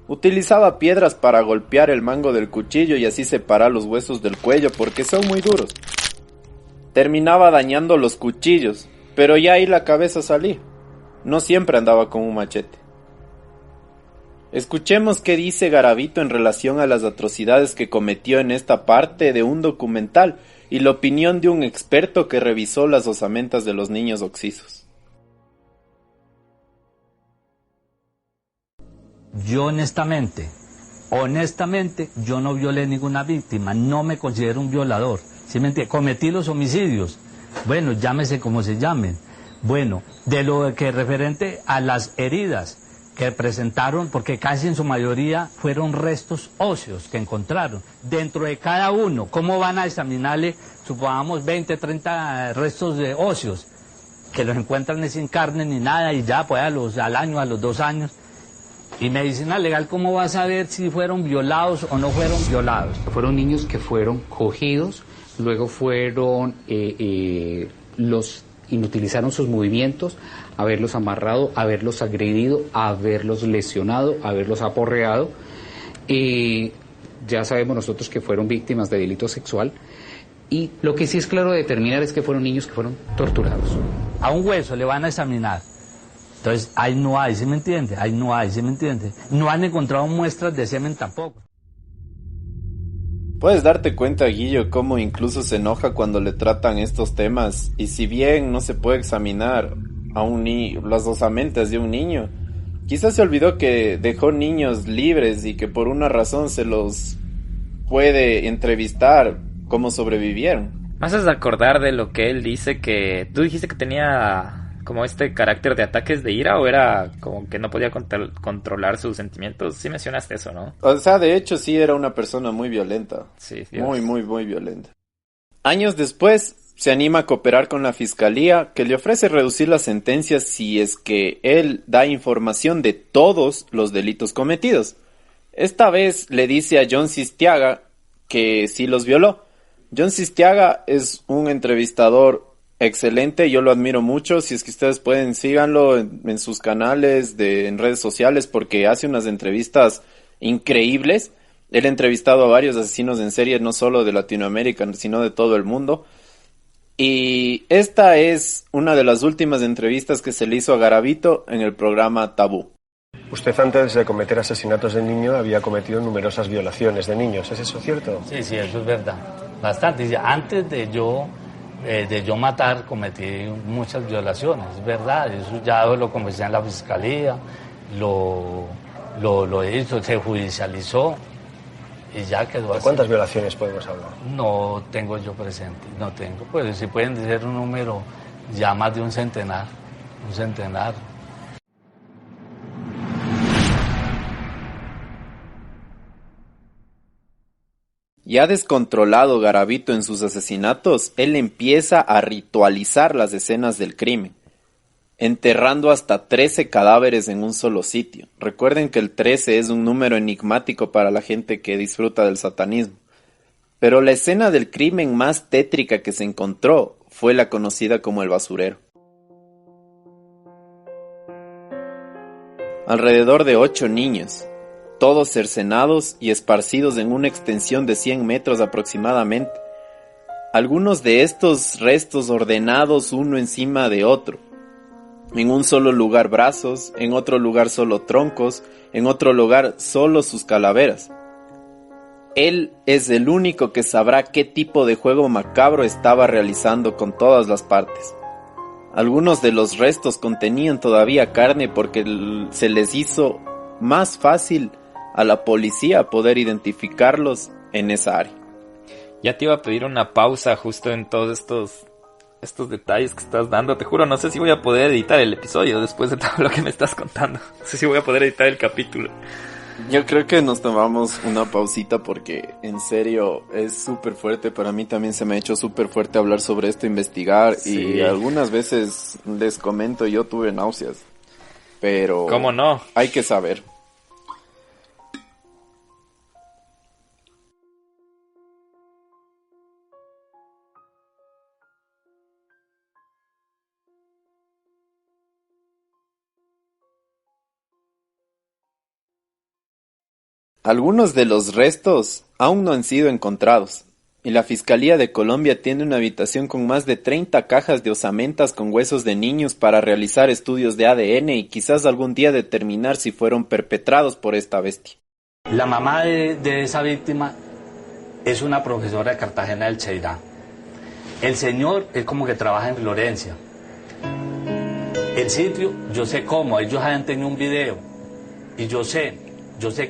[SPEAKER 2] utilizaba piedras para golpear el mango del cuchillo y así separar los huesos del cuello porque son muy duros. Terminaba dañando los cuchillos, pero ya ahí la cabeza salía. No siempre andaba con un machete. Escuchemos qué dice Garavito en relación a las atrocidades que cometió en esta parte de un documental y la opinión de un experto que revisó las osamentas de los niños oxisos.
[SPEAKER 5] Yo honestamente, yo no violé ninguna víctima, no me considero un violador. ¿Sí me entiende? Cometí los homicidios, llámese como se llamen. De lo que referente a las heridas, que presentaron, porque casi en su mayoría fueron restos óseos que encontraron. Dentro de cada uno, ¿cómo van a examinarle, supongamos, 20, 30 restos de óseos? Que los encuentran sin carne ni nada y ya, pues al año, a los 2 años. Y medicina legal, ¿cómo va a saber si fueron violados o no fueron violados?
[SPEAKER 6] Fueron niños que fueron cogidos, luego fueron inutilizaron sus movimientos, haberlos amarrado, haberlos agredido, haberlos lesionado, haberlos aporreado. Ya sabemos nosotros que fueron víctimas de delito sexual. Y lo que sí es claro de determinar es que fueron niños que fueron torturados.
[SPEAKER 5] A un hueso le van a examinar. Entonces, ahí no hay, ¿sí me entiende? Ahí no hay, ¿sí me entiende? No han encontrado muestras de semen tampoco.
[SPEAKER 2] Puedes darte cuenta, Guillo, cómo incluso se enoja cuando le tratan estos temas. Y si bien no se puede examinar a un niño, las osamentas de un niño, quizás se olvidó que dejó niños libres y que por una razón se los puede entrevistar cómo sobrevivieron.
[SPEAKER 1] Me haces acordar de lo que él dice, que tú dijiste que tenía como este carácter de ataques de ira, o era como que no podía controlar sus sentimientos. Sí mencionaste eso, ¿no?
[SPEAKER 2] O sea, de hecho sí era una persona muy violenta.
[SPEAKER 1] Sí, Dios.
[SPEAKER 2] Muy violenta. Años después se anima a cooperar con la fiscalía, que le ofrece reducir las sentencias si es que él da información de todos los delitos cometidos. Esta vez le dice a John Sistiaga que sí los violó. John Sistiaga es un entrevistador excelente, yo lo admiro mucho. Si es que ustedes pueden, síganlo en sus canales, en redes sociales, porque hace unas entrevistas increíbles. Él ha entrevistado a varios asesinos en serie, no solo de Latinoamérica, sino de todo el mundo. Y esta es una de las últimas entrevistas que se le hizo a Garavito en el programa Tabú.
[SPEAKER 7] Usted antes de cometer asesinatos de niño había cometido numerosas violaciones de niños, ¿es eso cierto?
[SPEAKER 5] Sí, eso es verdad. Bastante. Antes de yo matar, cometí muchas violaciones, es verdad. Eso ya lo conversé en la fiscalía, lo hizo, se judicializó y ya quedó así.
[SPEAKER 7] ¿Cuántas violaciones podemos hablar?
[SPEAKER 5] No tengo yo presente, no tengo. Pues si pueden decir un número, ya más de un centenar.
[SPEAKER 2] Ya descontrolado Garavito en sus asesinatos, él empieza a ritualizar las escenas del crimen, enterrando hasta 13 cadáveres en un solo sitio. Recuerden que el 13 es un número enigmático para la gente que disfruta del satanismo. Pero la escena del crimen más tétrica que se encontró fue la conocida como el basurero. Alrededor de 8 niños, todos cercenados y esparcidos en una extensión de 100 metros aproximadamente. Algunos de estos restos ordenados uno encima de otro. En un solo lugar brazos, en otro lugar solo troncos, en otro lugar solo sus calaveras. Él es el único que sabrá qué tipo de juego macabro estaba realizando con todas las partes. Algunos de los restos contenían todavía carne porque se les hizo más fácil a la policía poder identificarlos en esa área.
[SPEAKER 1] Ya te iba a pedir una pausa justo en todos estos detalles que estás dando. Te juro, no sé si voy a poder editar el episodio después de todo lo que me estás contando. No sé si voy a poder editar el capítulo.
[SPEAKER 2] Yo creo que nos tomamos una pausita porque en serio es súper fuerte. Para mí también se me ha hecho súper fuerte hablar sobre esto, investigar. Sí. Y algunas veces les comento, yo tuve náuseas. Pero
[SPEAKER 1] ¿cómo no?
[SPEAKER 2] Hay que saber. Algunos de los restos aún no han sido encontrados, y la Fiscalía de Colombia tiene una habitación con más de 30 cajas de osamentas con huesos de niños para realizar estudios de ADN y quizás algún día determinar si fueron perpetrados por esta bestia.
[SPEAKER 5] La mamá de esa víctima es una profesora de Cartagena del Cheirá. El señor es como que trabaja en Florencia. El sitio, yo sé cómo, ellos han tenido un video, y yo sé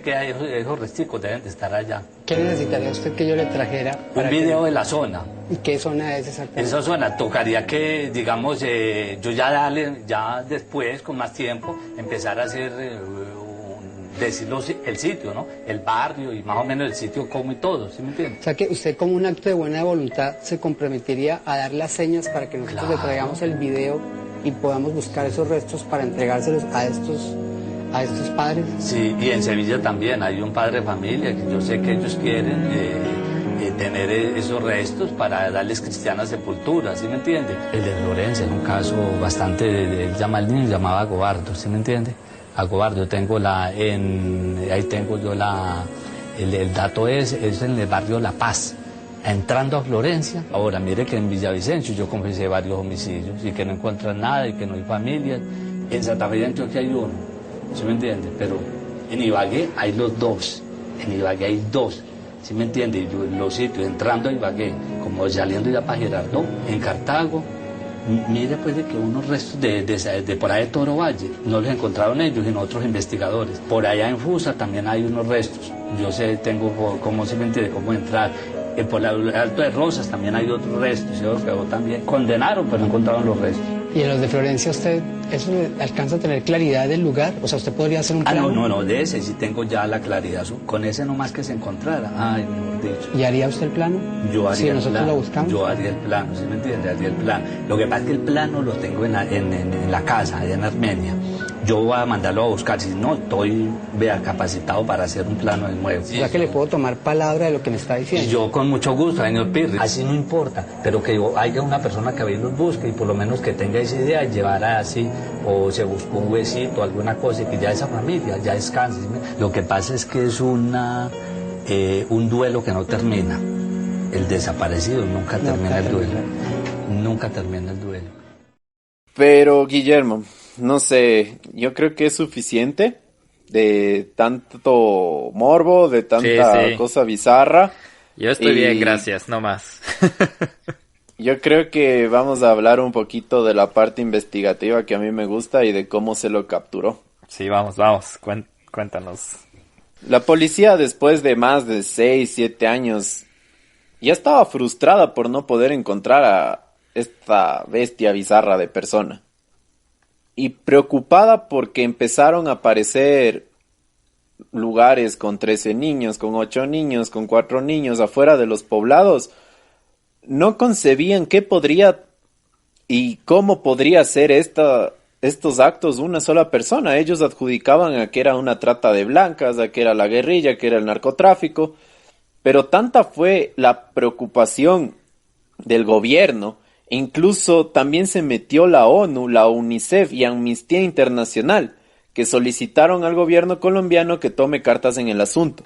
[SPEAKER 5] que esos resticos deben de estar allá.
[SPEAKER 8] ¿Qué necesitaría usted que yo le trajera?
[SPEAKER 5] Un video de la zona.
[SPEAKER 8] ¿Y qué zona es exactamente?
[SPEAKER 5] Esa zona tocaría que, digamos, yo ya después, con más tiempo, empezar a hacer, decirlo, el sitio, ¿no? El barrio y más o menos el sitio como y todo, ¿sí me entiende?
[SPEAKER 8] O sea que usted como un acto de buena voluntad se comprometería a dar las señas para que nosotros le traigamos el video y podamos buscar esos restos para entregárselos a estos padres.
[SPEAKER 5] Sí, y en Sevilla también hay un padre de familia que yo sé que ellos quieren tener esos restos para darles cristiana sepultura, ¿sí me entiende? El de Florencia es un caso bastante, él llamaba Gobardo, ¿sí me entiende? A Gobardo, ahí tengo yo el dato es en el barrio La Paz, entrando a Florencia. Ahora, mire que en Villavicencio yo confesé varios homicidios y que no encuentran nada y que no hay familia. En Santa Fe de Antioquia hay uno, ¿sí me entiende? Pero en Ibagué hay los dos, ¿sí me entiende? Y yo en los sitios, entrando a Ibagué, como saliendo ya para Girardot, en Cartago, mire pues de que unos restos de por ahí de Toro Valle, no los encontraron ellos, sino otros investigadores. Por allá en Fusa también hay unos restos, yo tengo cómo se me entiende, cómo entrar. Por el Alto de Rosas también hay otros restos, y también condenaron, pero no encontraron los restos.
[SPEAKER 8] ¿Y en los de Florencia usted, eso le alcanza a tener claridad del lugar? O sea, ¿usted podría hacer un plano?
[SPEAKER 5] No, de ese sí tengo ya la claridad, con ese nomás que se encontrara, mejor dicho.
[SPEAKER 8] ¿Y haría usted el plano?
[SPEAKER 5] Yo haría
[SPEAKER 8] el plano. Lo buscamos.
[SPEAKER 5] Yo haría el plano, ¿sí me entiende? Haría el plano. Lo que pasa es que el plano lo tengo en la casa, allá en Armenia. Yo voy a mandarlo a buscar, si no estoy capacitado para hacer un plano de nuevo.
[SPEAKER 8] O sea que le puedo tomar palabra de lo que me está diciendo.
[SPEAKER 5] Yo con mucho gusto, señor Pirri, así no importa, pero que haya una persona que vaya y los busque y por lo menos que tenga esa idea, llevará así, o se buscó un huesito, alguna cosa, y que ya esa familia ya descanse. Lo que pasa es que es un duelo que no termina. El desaparecido nunca termina el duelo. Nunca termina el duelo.
[SPEAKER 2] Pero, Guillermo, no sé, yo creo que es suficiente de tanto morbo, de tanta cosa bizarra.
[SPEAKER 1] Yo estoy bien, gracias, no más.
[SPEAKER 2] Yo creo que vamos a hablar un poquito de la parte investigativa que a mí me gusta y de cómo se lo capturó.
[SPEAKER 1] Sí, vamos, cuéntanos.
[SPEAKER 2] La policía, después de más de 6, 7 años, ya estaba frustrada por no poder encontrar a esta bestia bizarra de persona. Y preocupada porque empezaron a aparecer lugares con 13 niños, con 8 niños, con 4 niños afuera de los poblados, no concebían qué podría y cómo podría ser estos actos una sola persona. Ellos adjudicaban a que era una trata de blancas, a que era la guerrilla, que era el narcotráfico, pero tanta fue la preocupación del gobierno. Incluso también se metió la ONU, la UNICEF y Amnistía Internacional, que solicitaron al gobierno colombiano que tome cartas en el asunto.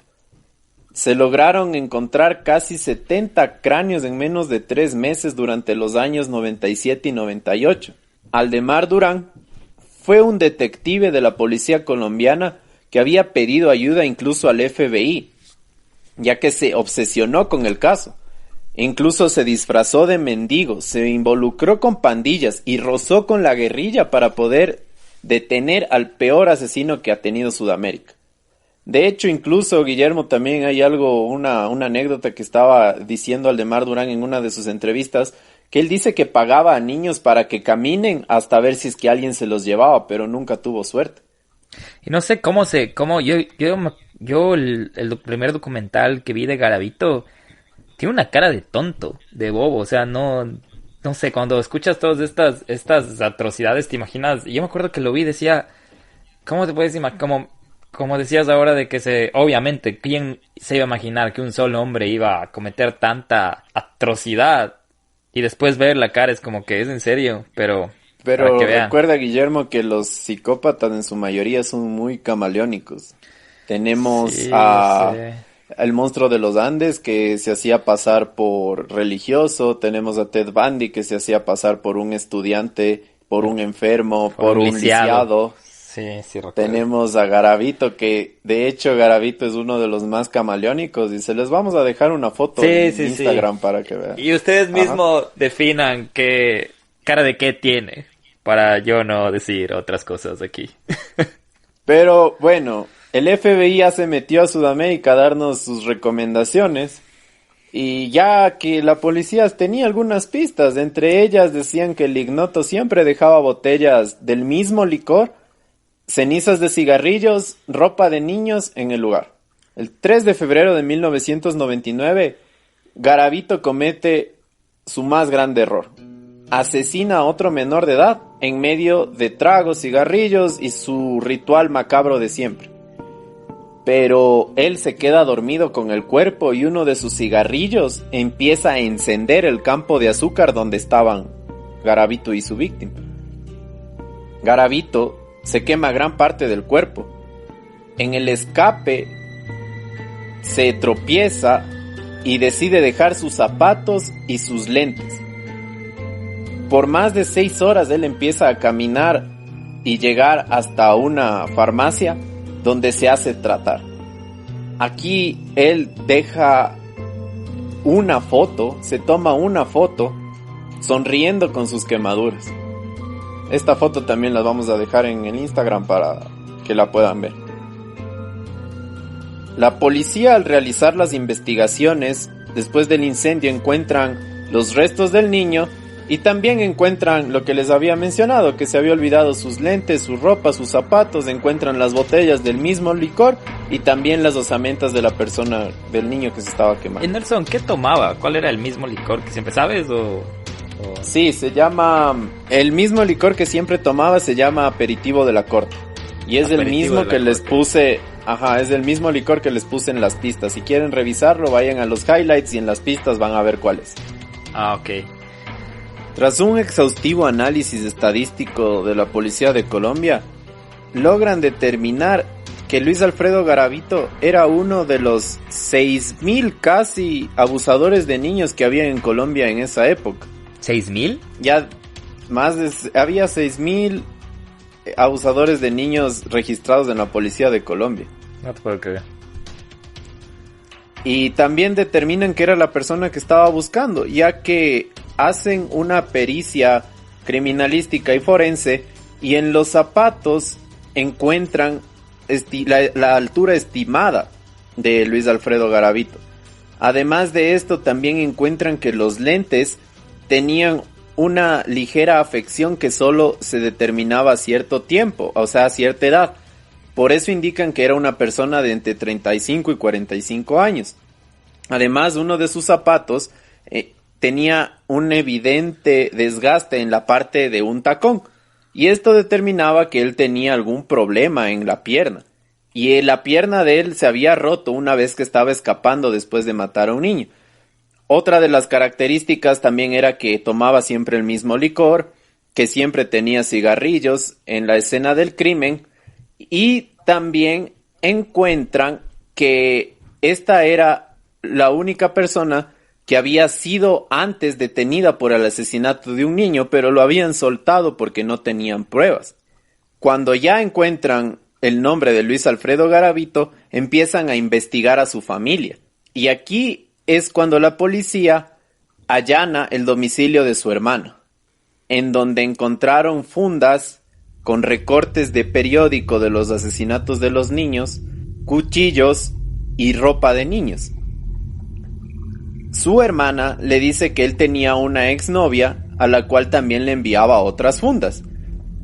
[SPEAKER 2] Se lograron encontrar casi 70 cráneos en menos de 3 meses durante los años 97 y 98. Aldemar Durán fue un detective de la policía colombiana que había pedido ayuda incluso al FBI, ya que se obsesionó con el caso. Incluso se disfrazó de mendigo, se involucró con pandillas y rozó con la guerrilla para poder detener al peor asesino que ha tenido Sudamérica. De hecho, incluso, Guillermo, también hay una anécdota que estaba diciendo Aldemar Durán en una de sus entrevistas, que él dice que pagaba a niños para que caminen hasta ver si es que alguien se los llevaba, pero nunca tuvo suerte.
[SPEAKER 1] Y no sé yo el primer documental que vi de Garavito tiene una cara de tonto, de bobo, o sea, no sé, cuando escuchas todas estas atrocidades te imaginas, yo me acuerdo que lo vi y decía, ¿cómo te puedes imaginar? Como decías ahora de que obviamente, ¿quién se iba a imaginar que un solo hombre iba a cometer tanta atrocidad? Y después ver la cara es como que es en serio, pero
[SPEAKER 2] Pero recuerda, Guillermo, que los psicópatas en su mayoría son muy camaleónicos. Tenemos el monstruo de los Andes que se hacía pasar por religioso, tenemos a Ted Bundy que se hacía pasar por un estudiante, por un enfermo, por un lisiado.
[SPEAKER 1] Sí, recuerdo.
[SPEAKER 2] Tenemos a Garavito, que de hecho Garavito es uno de los más camaleónicos y se les vamos a dejar una foto en Instagram para que vean.
[SPEAKER 1] Y ustedes mismos definan qué cara de qué tiene, para yo no decir otras cosas aquí.
[SPEAKER 2] Pero bueno, el FBI ya se metió a Sudamérica a darnos sus recomendaciones. Y ya que la policía tenía algunas pistas, entre ellas decían que el ignoto siempre dejaba botellas del mismo licor, cenizas de cigarrillos, ropa de niños en el lugar. El 3 de febrero de 1999, Garavito comete su más grande error. Asesina a otro menor de edad en medio de tragos, cigarrillos y su ritual macabro de siempre. Pero él se queda dormido con el cuerpo y uno de sus cigarrillos empieza a encender el campo de azúcar donde estaban Garavito y su víctima. Garavito se quema gran parte del cuerpo. En el escape se tropieza y decide dejar sus zapatos y sus lentes. Por más de 6 horas él empieza a caminar y llegar hasta una farmacia donde se hace tratar. Aquí él deja una foto, se toma una foto sonriendo con sus quemaduras. Esta foto también la vamos a dejar en el Instagram para que la puedan ver. La policía, al realizar las investigaciones después del incendio, encuentran los restos del niño y también encuentran lo que les había mencionado, que se había olvidado sus lentes, su ropa, sus zapatos. Encuentran las botellas del mismo licor y también las osamentas de la persona, del niño que se estaba quemando.
[SPEAKER 1] ¿Y Nelson, qué tomaba? ¿Cuál era el mismo licor que siempre sabes o...?
[SPEAKER 2] Sí, se llama... El mismo licor que siempre tomaba se llama aperitivo de la corte. Y es el mismo que les puse... Ajá, es el mismo licor que les puse en las pistas. Si quieren revisarlo, vayan a los highlights y en las pistas van a ver cuál es.
[SPEAKER 1] Ah, ok.
[SPEAKER 2] Tras un exhaustivo análisis estadístico de la Policía de Colombia, logran determinar que Luis Alfredo Garavito era uno de los 6.000 casi abusadores de niños que había en Colombia en esa época.
[SPEAKER 1] ¿6.000?
[SPEAKER 2] Ya había 6.000 abusadores de niños registrados en la Policía de Colombia.
[SPEAKER 1] No te puedo creer.
[SPEAKER 2] Y también determinan que era la persona que estaba buscando, ya que hacen una pericia criminalística y forense y en los zapatos encuentran la altura estimada de Luis Alfredo Garavito. Además de esto, también encuentran que los lentes tenían una ligera afección que solo se determinaba a cierto tiempo, o sea, a cierta edad. Por eso indican que era una persona de entre 35 y 45 años. Además, uno de sus zapatos tenía un evidente desgaste en la parte de un tacón. Y esto determinaba que él tenía algún problema en la pierna. Y la pierna de él se había roto una vez que estaba escapando después de matar a un niño. Otra de las características también era que tomaba siempre el mismo licor, que siempre tenía cigarrillos en la escena del crimen. Y también encuentran que esta era la única persona que había sido antes detenida por el asesinato de un niño, pero lo habían soltado porque no tenían pruebas. Cuando ya encuentran el nombre de Luis Alfredo Garavito, empiezan a investigar a su familia. Y aquí es cuando la policía allana el domicilio de su hermano, en donde encontraron fundas con recortes de periódico de los asesinatos de los niños, cuchillos y ropa de niños. Su hermana le dice que él tenía una exnovia a la cual también le enviaba otras fundas.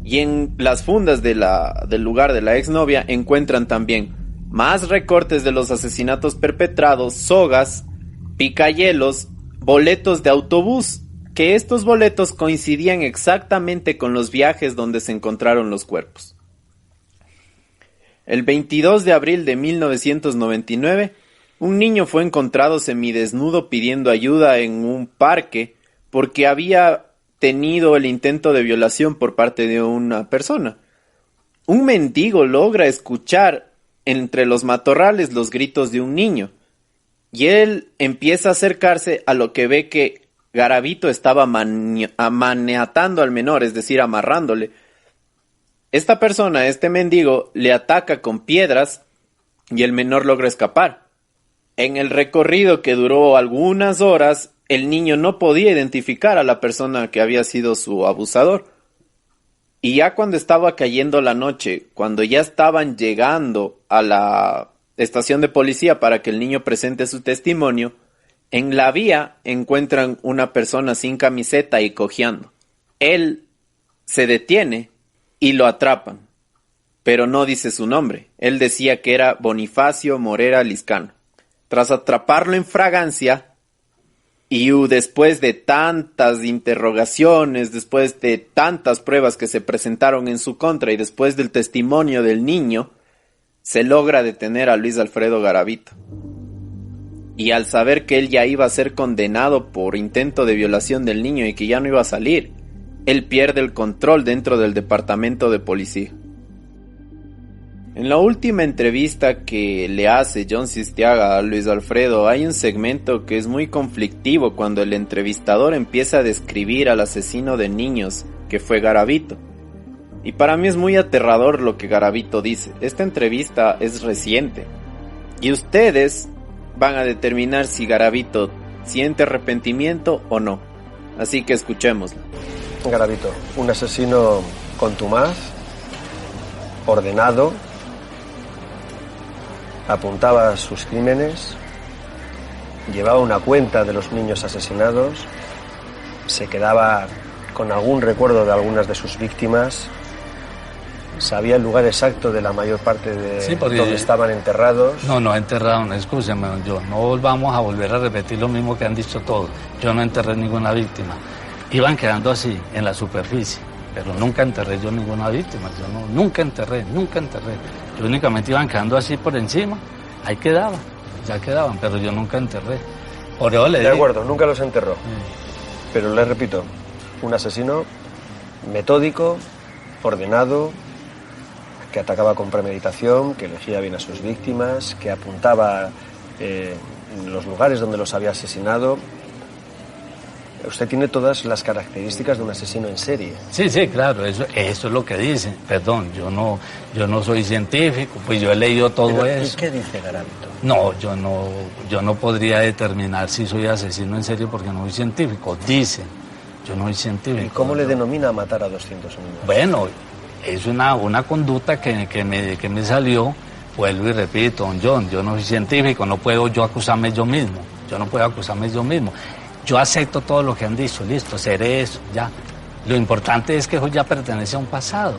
[SPEAKER 2] Y en las fundas del lugar de la exnovia encuentran también más recortes de los asesinatos perpetrados, sogas, picayelos, boletos de autobús, que estos boletos coincidían exactamente con los viajes donde se encontraron los cuerpos. El 22 de abril de 1999, un niño fue encontrado semidesnudo pidiendo ayuda en un parque porque había tenido el intento de violación por parte de una persona. Un mendigo logra escuchar entre los matorrales los gritos de un niño y él empieza a acercarse a lo que ve que Garavito estaba maniatando al menor, es decir, amarrándole. Esta persona, este mendigo, le ataca con piedras y el menor logra escapar. En el recorrido que duró algunas horas, el niño no podía identificar a la persona que había sido su abusador. Y ya cuando estaba cayendo la noche, cuando ya estaban llegando a la estación de policía para que el niño presente su testimonio, en la vía encuentran una persona sin camiseta y cojeando. Él se detiene y lo atrapan, pero no dice su nombre. Él decía que era Bonifacio Morera Liscano. Tras atraparlo en fragancia, y después de tantas interrogaciones, después de tantas pruebas que se presentaron en su contra y después del testimonio del niño, se logra detener a Luis Alfredo Garavito. Y al saber que él ya iba a ser condenado por intento de violación del niño y que ya no iba a salir, él pierde el control dentro del departamento de policía. En la última entrevista que le hace John Sistiaga a Luis Alfredo, hay un segmento que es muy conflictivo cuando el entrevistador empieza a describir al asesino de niños, que fue Garavito. Y para mí es muy aterrador lo que Garavito dice. Esta entrevista es reciente. Y ustedes van a determinar si Garavito siente arrepentimiento o no. Así que escuchémoslo.
[SPEAKER 7] Garavito, un asesino contumaz, ordenado, apuntaba a sus crímenes, llevaba una cuenta de los niños asesinados, se quedaba con algún recuerdo de algunas de sus víctimas, sabía el lugar exacto de la mayor parte de donde estaban enterrados.
[SPEAKER 5] No enterraron, escúchame, yo no vamos a volver a repetir lo mismo que han dicho todos. Yo no enterré ninguna víctima. Iban quedando así, en la superficie, pero nunca enterré yo ninguna víctima. Nunca enterré. Yo únicamente iban quedando así por encima, ahí quedaban, pero yo nunca enterré. Por eso
[SPEAKER 7] de acuerdo, nunca los enterró. Pero les repito, un asesino metódico, ordenado, que atacaba con premeditación, que elegía bien a sus víctimas, que apuntaba en los lugares donde los había asesinado. Usted tiene todas las características de un asesino en serie.
[SPEAKER 5] Sí, claro, eso es lo que dicen. Perdón, yo no soy científico, pues yo he leído todo eso.
[SPEAKER 7] ¿Y qué dice Garavito?
[SPEAKER 5] No, yo no podría determinar si soy asesino en serie porque no soy científico. Dicen, yo no soy científico.
[SPEAKER 7] ¿Y cómo le denomina matar a 200 niños?
[SPEAKER 5] Bueno, es una conducta que me salió, vuelvo y repito, don John, yo no soy científico, no puedo yo acusarme yo mismo. Yo acepto todo lo que han dicho, listo, seré eso, ya. Lo importante es que eso ya pertenece a un pasado.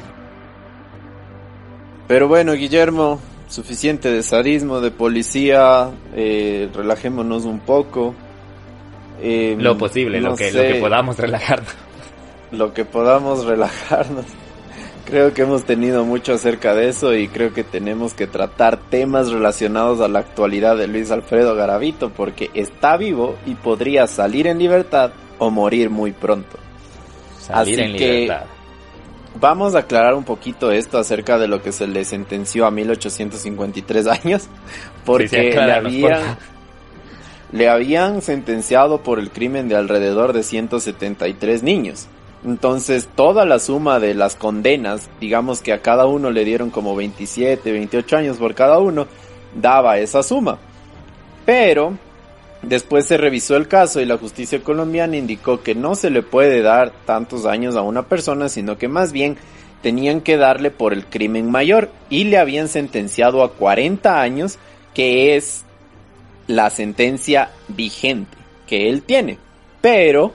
[SPEAKER 2] Pero bueno, Guillermo, suficiente de sadismo, de policía, relajémonos un poco.
[SPEAKER 1] Lo posible, lo que podamos relajarnos.
[SPEAKER 2] Lo que podamos relajarnos. Creo que hemos tenido mucho acerca de eso y creo que tenemos que tratar temas relacionados a la actualidad de Luis Alfredo Garavito porque está vivo y podría salir en libertad o morir muy pronto.
[SPEAKER 1] Salir en libertad.
[SPEAKER 2] Vamos a aclarar un poquito esto acerca de lo que se le sentenció a 1853 años porque le habían sentenciado por el crimen de alrededor de 173 niños. Entonces, toda la suma de las condenas, digamos que a cada uno le dieron como 27, 28 años por cada uno, daba esa suma. Pero, después se revisó el caso y la justicia colombiana indicó que no se le puede dar tantos años a una persona, sino que más bien tenían que darle por el crimen mayor y le habían sentenciado a 40 años, que es la sentencia vigente que él tiene. Pero,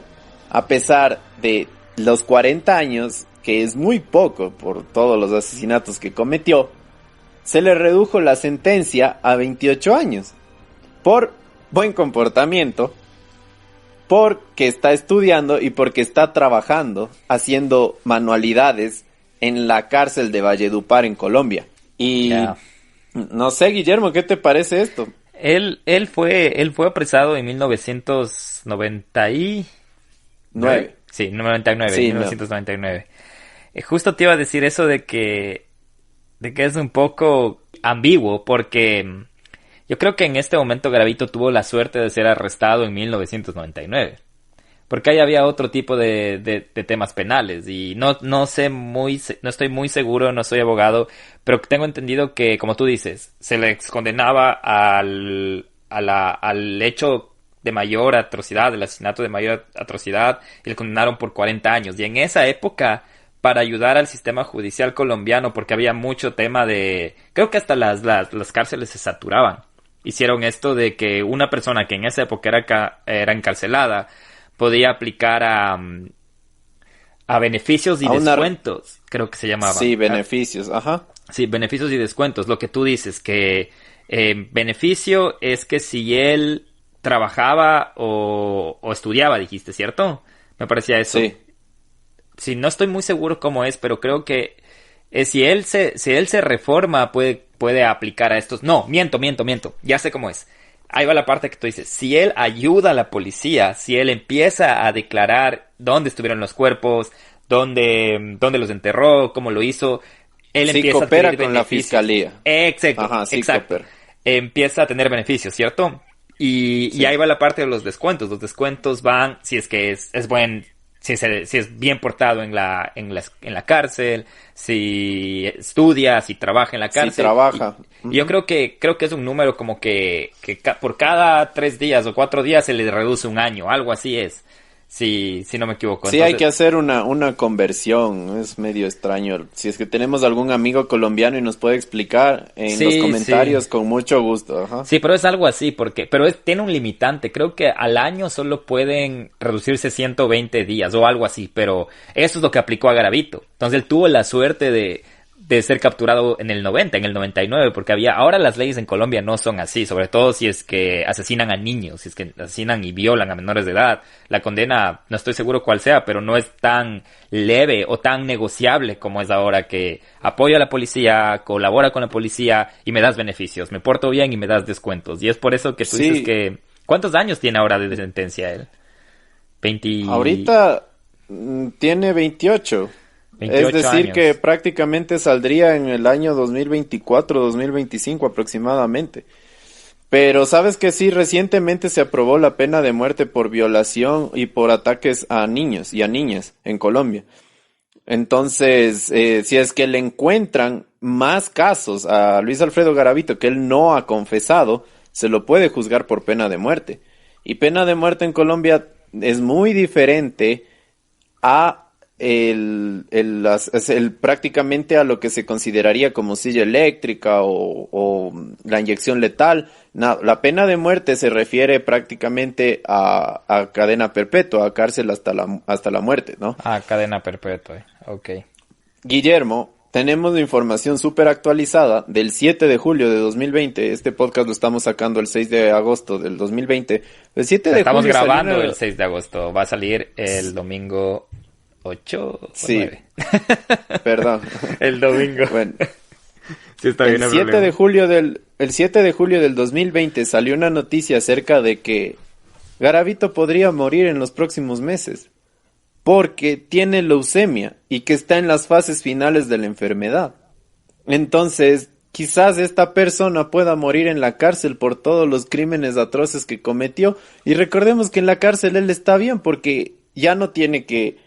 [SPEAKER 2] a pesar de los 40 años, que es muy poco por todos los asesinatos que cometió, se le redujo la sentencia a 28 años. Por buen comportamiento, porque está estudiando y porque está trabajando, haciendo manualidades en la cárcel de Valledupar en Colombia. Y no sé, Guillermo, ¿qué te parece esto?
[SPEAKER 1] Él fue apresado en 1999. Sí, 1999. Justo te iba a decir eso de que es un poco ambiguo, porque yo creo que en este momento Garavito tuvo la suerte de ser arrestado en 1999. Porque ahí había otro tipo de temas penales y no estoy muy seguro, no soy abogado, pero tengo entendido que, como tú dices, se les condenaba al hecho de mayor atrocidad, el asesinato de mayor atrocidad, y le condenaron por 40 años. Y en esa época, para ayudar al sistema judicial colombiano, porque había mucho tema de... Creo que hasta las cárceles se saturaban. Hicieron esto de que una persona que en esa época era encarcelada podía aplicar a beneficios y descuentos, creo que se llamaba.
[SPEAKER 2] Sí, beneficios, ajá.
[SPEAKER 1] Sí, beneficios y descuentos. Lo que tú dices, que beneficio es que si él trabajaba o estudiaba, dijiste, ¿cierto? Me parecía eso.
[SPEAKER 2] Sí.
[SPEAKER 1] Sí, no estoy muy seguro cómo es, pero creo que si él se reforma, puede aplicar a estos. No, miento. Ya sé cómo es. Ahí va la parte que tú dices. Si él ayuda a la policía, si él empieza a declarar dónde estuvieron los cuerpos, dónde los enterró, cómo lo hizo, él empieza a
[SPEAKER 2] coopera
[SPEAKER 1] tener
[SPEAKER 2] con la
[SPEAKER 1] beneficios.
[SPEAKER 2] fiscalía.
[SPEAKER 1] Exacto,
[SPEAKER 2] Ajá, sí,
[SPEAKER 1] exacto.
[SPEAKER 2] coopera.
[SPEAKER 1] Empieza a tener beneficios, ¿cierto? Y ahí va la parte de los descuentos. Los descuentos van, si es que es buen, si es bien portado en la cárcel, si estudia, si trabaja en la cárcel.
[SPEAKER 2] Si trabaja.
[SPEAKER 1] Y yo creo que es un número como que por cada 3 días o 4 días se le reduce un año, algo así es. Si no me equivoco.
[SPEAKER 2] Sí,
[SPEAKER 1] entonces,
[SPEAKER 2] hay que hacer una conversión, es medio extraño. Si es que tenemos algún amigo colombiano y nos puede explicar en los comentarios, con mucho gusto. Ajá.
[SPEAKER 1] Sí, pero es algo así, pero tiene un limitante. Creo que al año solo pueden reducirse 120 días o algo así, pero eso es lo que aplicó a Garavito. Entonces él tuvo la suerte de ser capturado en el 90, en el 99, porque ahora las leyes en Colombia no son así, sobre todo si es que asesinan a niños, si es que asesinan y violan a menores de edad. La condena, no estoy seguro cuál sea, pero no es tan leve o tan negociable como es ahora, que apoyo a la policía, colabora con la policía y me das beneficios, me porto bien y me das descuentos. Y es por eso que tú dices que... ¿Cuántos años tiene ahora de sentencia él? 20...
[SPEAKER 2] Ahorita tiene 28. Es decir,
[SPEAKER 1] años.
[SPEAKER 2] que prácticamente saldría en el año 2024, 2025 aproximadamente. Pero sabes que sí, recientemente se aprobó la pena de muerte por violación y por ataques a niños y a niñas en Colombia. Entonces, si es que le encuentran más casos a Luis Alfredo Garavito que él no ha confesado, se lo puede juzgar por pena de muerte. Y pena de muerte en Colombia es muy diferente a prácticamente a lo que se consideraría como silla eléctrica o la inyección letal. La pena de muerte se refiere prácticamente a cadena perpetua, a cárcel hasta la muerte, ¿no?
[SPEAKER 1] Cadena perpetua, ok.
[SPEAKER 2] Guillermo, tenemos información súper actualizada del 7 de julio de 2020. Este podcast lo estamos sacando el 6 de agosto del 2020. El 7 de
[SPEAKER 1] estamos
[SPEAKER 2] julio
[SPEAKER 1] grabando el 6 de agosto. Va a salir el domingo 8 o
[SPEAKER 2] sí.
[SPEAKER 1] 9.
[SPEAKER 2] Perdón.
[SPEAKER 1] El domingo.
[SPEAKER 2] Bueno.
[SPEAKER 1] Sí, está bien,
[SPEAKER 2] el 7 de julio del 2020 salió una noticia acerca de que Garavito podría morir en los próximos meses porque tiene leucemia y que está en las fases finales de la enfermedad. Entonces, quizás esta persona pueda morir en la cárcel por todos los crímenes atroces que cometió. Y recordemos que en la cárcel él está bien porque ya no tiene que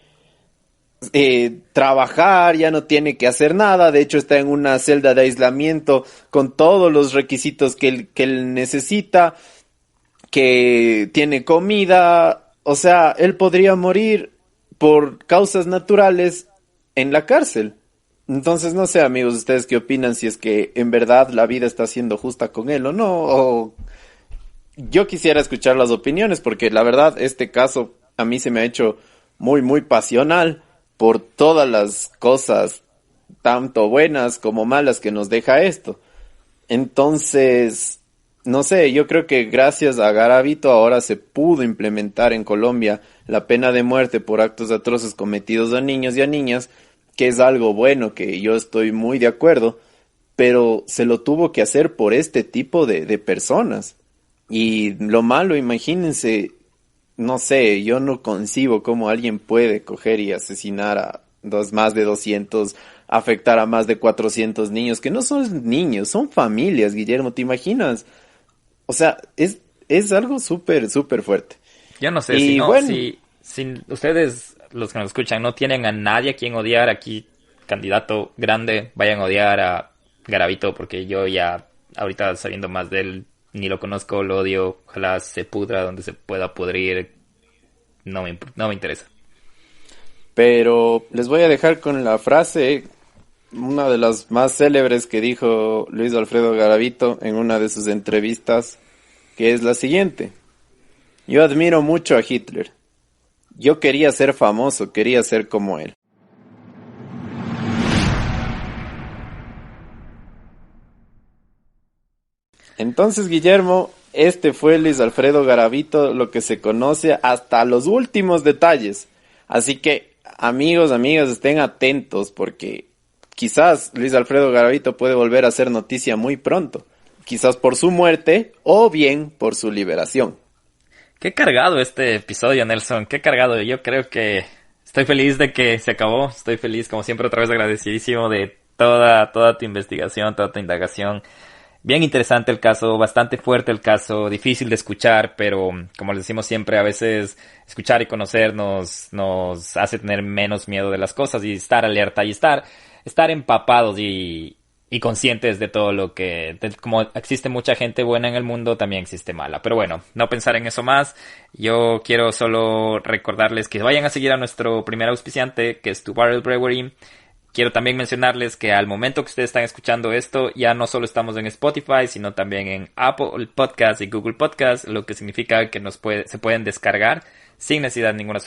[SPEAKER 2] trabajar, ya no tiene que hacer nada. De hecho, está en una celda de aislamiento con todos los requisitos que él necesita, que tiene comida. O sea, él podría morir por causas naturales en la cárcel. Entonces, no sé, amigos, ustedes qué opinan, si es que en verdad la vida está siendo justa con él o no. Yo quisiera escuchar las opiniones, porque la verdad este caso a mí se me ha hecho muy, muy pasional por todas las cosas, tanto buenas como malas, que nos deja esto. Entonces, no sé, yo creo que gracias a Garavito ahora se pudo implementar en Colombia la pena de muerte por actos atroces cometidos a niños y a niñas, que es algo bueno, que yo estoy muy de acuerdo, pero se lo tuvo que hacer por este tipo de personas. Y lo malo, imagínense, no sé, yo no concibo cómo alguien puede coger y asesinar a más de 200, afectar a más de 400 niños, que no son niños, son familias, Guillermo, ¿te imaginas? O sea, es algo súper, súper fuerte.
[SPEAKER 1] Yo no sé, si ustedes, los que nos escuchan, no tienen a nadie a quien odiar, aquí, candidato grande, vayan a odiar a Garavito, porque yo ya, ahorita sabiendo más de él, ni lo conozco, lo odio, ojalá se pudra donde se pueda pudrir, no me interesa.
[SPEAKER 2] Pero les voy a dejar con la frase, una de las más célebres que dijo Luis Alfredo Garavito en una de sus entrevistas, que es la siguiente: yo admiro mucho a Hitler. Yo quería ser famoso, quería ser como él. Entonces, Guillermo, este fue Luis Alfredo Garavito, lo que se conoce hasta los últimos detalles. Así que, amigos, amigas, estén atentos porque quizás Luis Alfredo Garavito puede volver a ser noticia muy pronto. Quizás por su muerte o bien por su liberación.
[SPEAKER 1] Qué cargado este episodio, Nelson, qué cargado. Yo creo que estoy feliz de que se acabó. Estoy feliz, como siempre, otra vez agradecidísimo de toda tu investigación, toda tu indagación. Bien interesante el caso, bastante fuerte el caso, difícil de escuchar, pero como les decimos siempre, a veces escuchar y conocer nos hace tener menos miedo de las cosas y estar alerta y estar empapados y conscientes de todo lo que, como existe mucha gente buena en el mundo, también existe mala. Pero bueno, no pensar en eso más. Yo quiero solo recordarles que vayan a seguir a nuestro primer auspiciante, que es Two Barrel Brewery. Quiero también mencionarles que al momento que ustedes están escuchando esto, ya no solo estamos en Spotify, sino también en Apple Podcast y Google Podcast, lo que significa que se pueden descargar sin necesidad de ninguna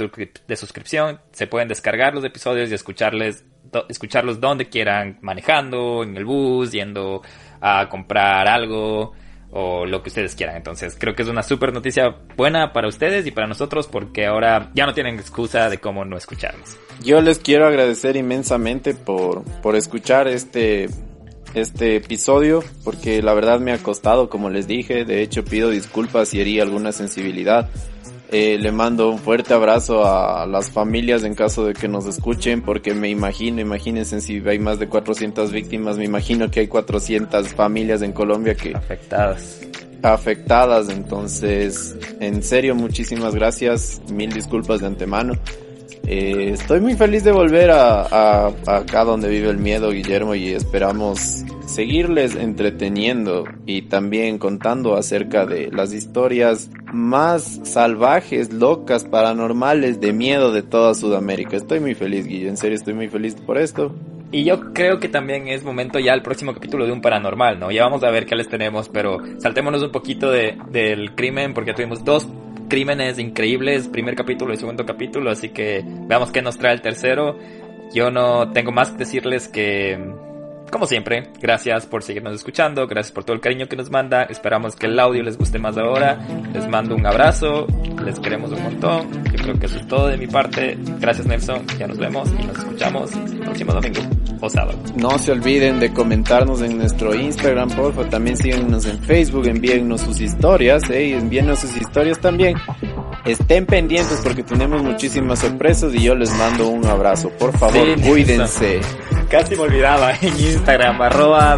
[SPEAKER 1] de suscripción. Se pueden descargar los episodios y escucharlos donde quieran, manejando, en el bus, yendo a comprar algo o lo que ustedes quieran. Entonces creo que es una súper noticia buena para ustedes y para nosotros, porque ahora ya no tienen excusa de cómo no escucharnos.
[SPEAKER 2] Yo les quiero agradecer inmensamente por escuchar este episodio, porque la verdad me ha costado, como les dije. De hecho, pido disculpas si herí alguna sensibilidad. Le mando un fuerte abrazo a las familias en caso de que nos escuchen, porque imagínense si hay más de 400 víctimas, me imagino que hay 400 familias en Colombia que afectadas. Entonces, en serio, muchísimas gracias, mil disculpas de antemano. Estoy muy feliz de volver a acá donde vive el miedo, Guillermo, y esperamos seguirles entreteniendo y también contando acerca de las historias más salvajes, locas, paranormales, de miedo de toda Sudamérica. Estoy muy feliz, Guillermo, en serio estoy muy feliz por esto.
[SPEAKER 1] Y yo creo que también es momento ya el próximo capítulo de un paranormal, ¿no? Ya vamos a ver qué les tenemos, pero saltémonos un poquito del crimen, porque tuvimos 2 crímenes increíbles, primer capítulo y segundo capítulo, así que veamos qué nos trae el tercero. Yo no tengo más que decirles que, como siempre, gracias por seguirnos escuchando, gracias por todo el cariño que nos manda, esperamos que el audio les guste más ahora, les mando un abrazo, les queremos un montón, yo creo que eso es todo de mi parte. Gracias, Nelson, ya nos vemos y nos escuchamos el próximo domingo o sábado.
[SPEAKER 2] No se olviden de comentarnos en nuestro Instagram, porfa, también síganos en Facebook, envíennos sus historias, envíennos sus historias también. Estén pendientes porque tenemos muchísimas sorpresas y yo les mando un abrazo. Por favor, sí, cuídense.
[SPEAKER 1] Casi me olvidaba, en Instagram,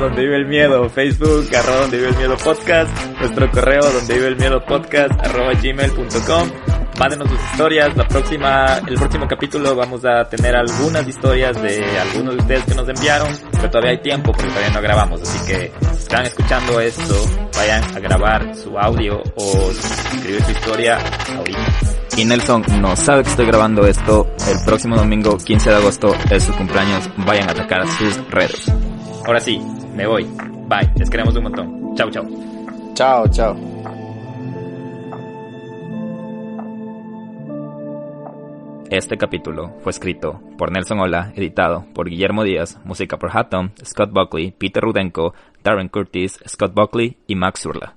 [SPEAKER 1] @donde vive el miedo, Facebook, @donde vive el miedo podcast, nuestro correo donde vive el miedo podcast, @gmail.com. Mándenos sus historias. El próximo capítulo vamos a tener algunas historias de algunos de ustedes que nos enviaron, pero todavía hay tiempo porque todavía no grabamos, así que si están escuchando esto, vayan a grabar su audio o escribir su historia ahorita. Y Nelson no sabe que estoy grabando esto. El próximo domingo, 15 de agosto, es su cumpleaños. Vayan a atacar sus redes. Ahora sí, me voy. Bye. Les queremos un montón. Chau, chau.
[SPEAKER 2] Chao, chao.
[SPEAKER 1] Este capítulo fue escrito por Nelson Ola, editado por Guillermo Díaz, música por Hatom, Scott Buckley, Peter Rudenko, Darren Curtis, Scott Buckley y Max Urla.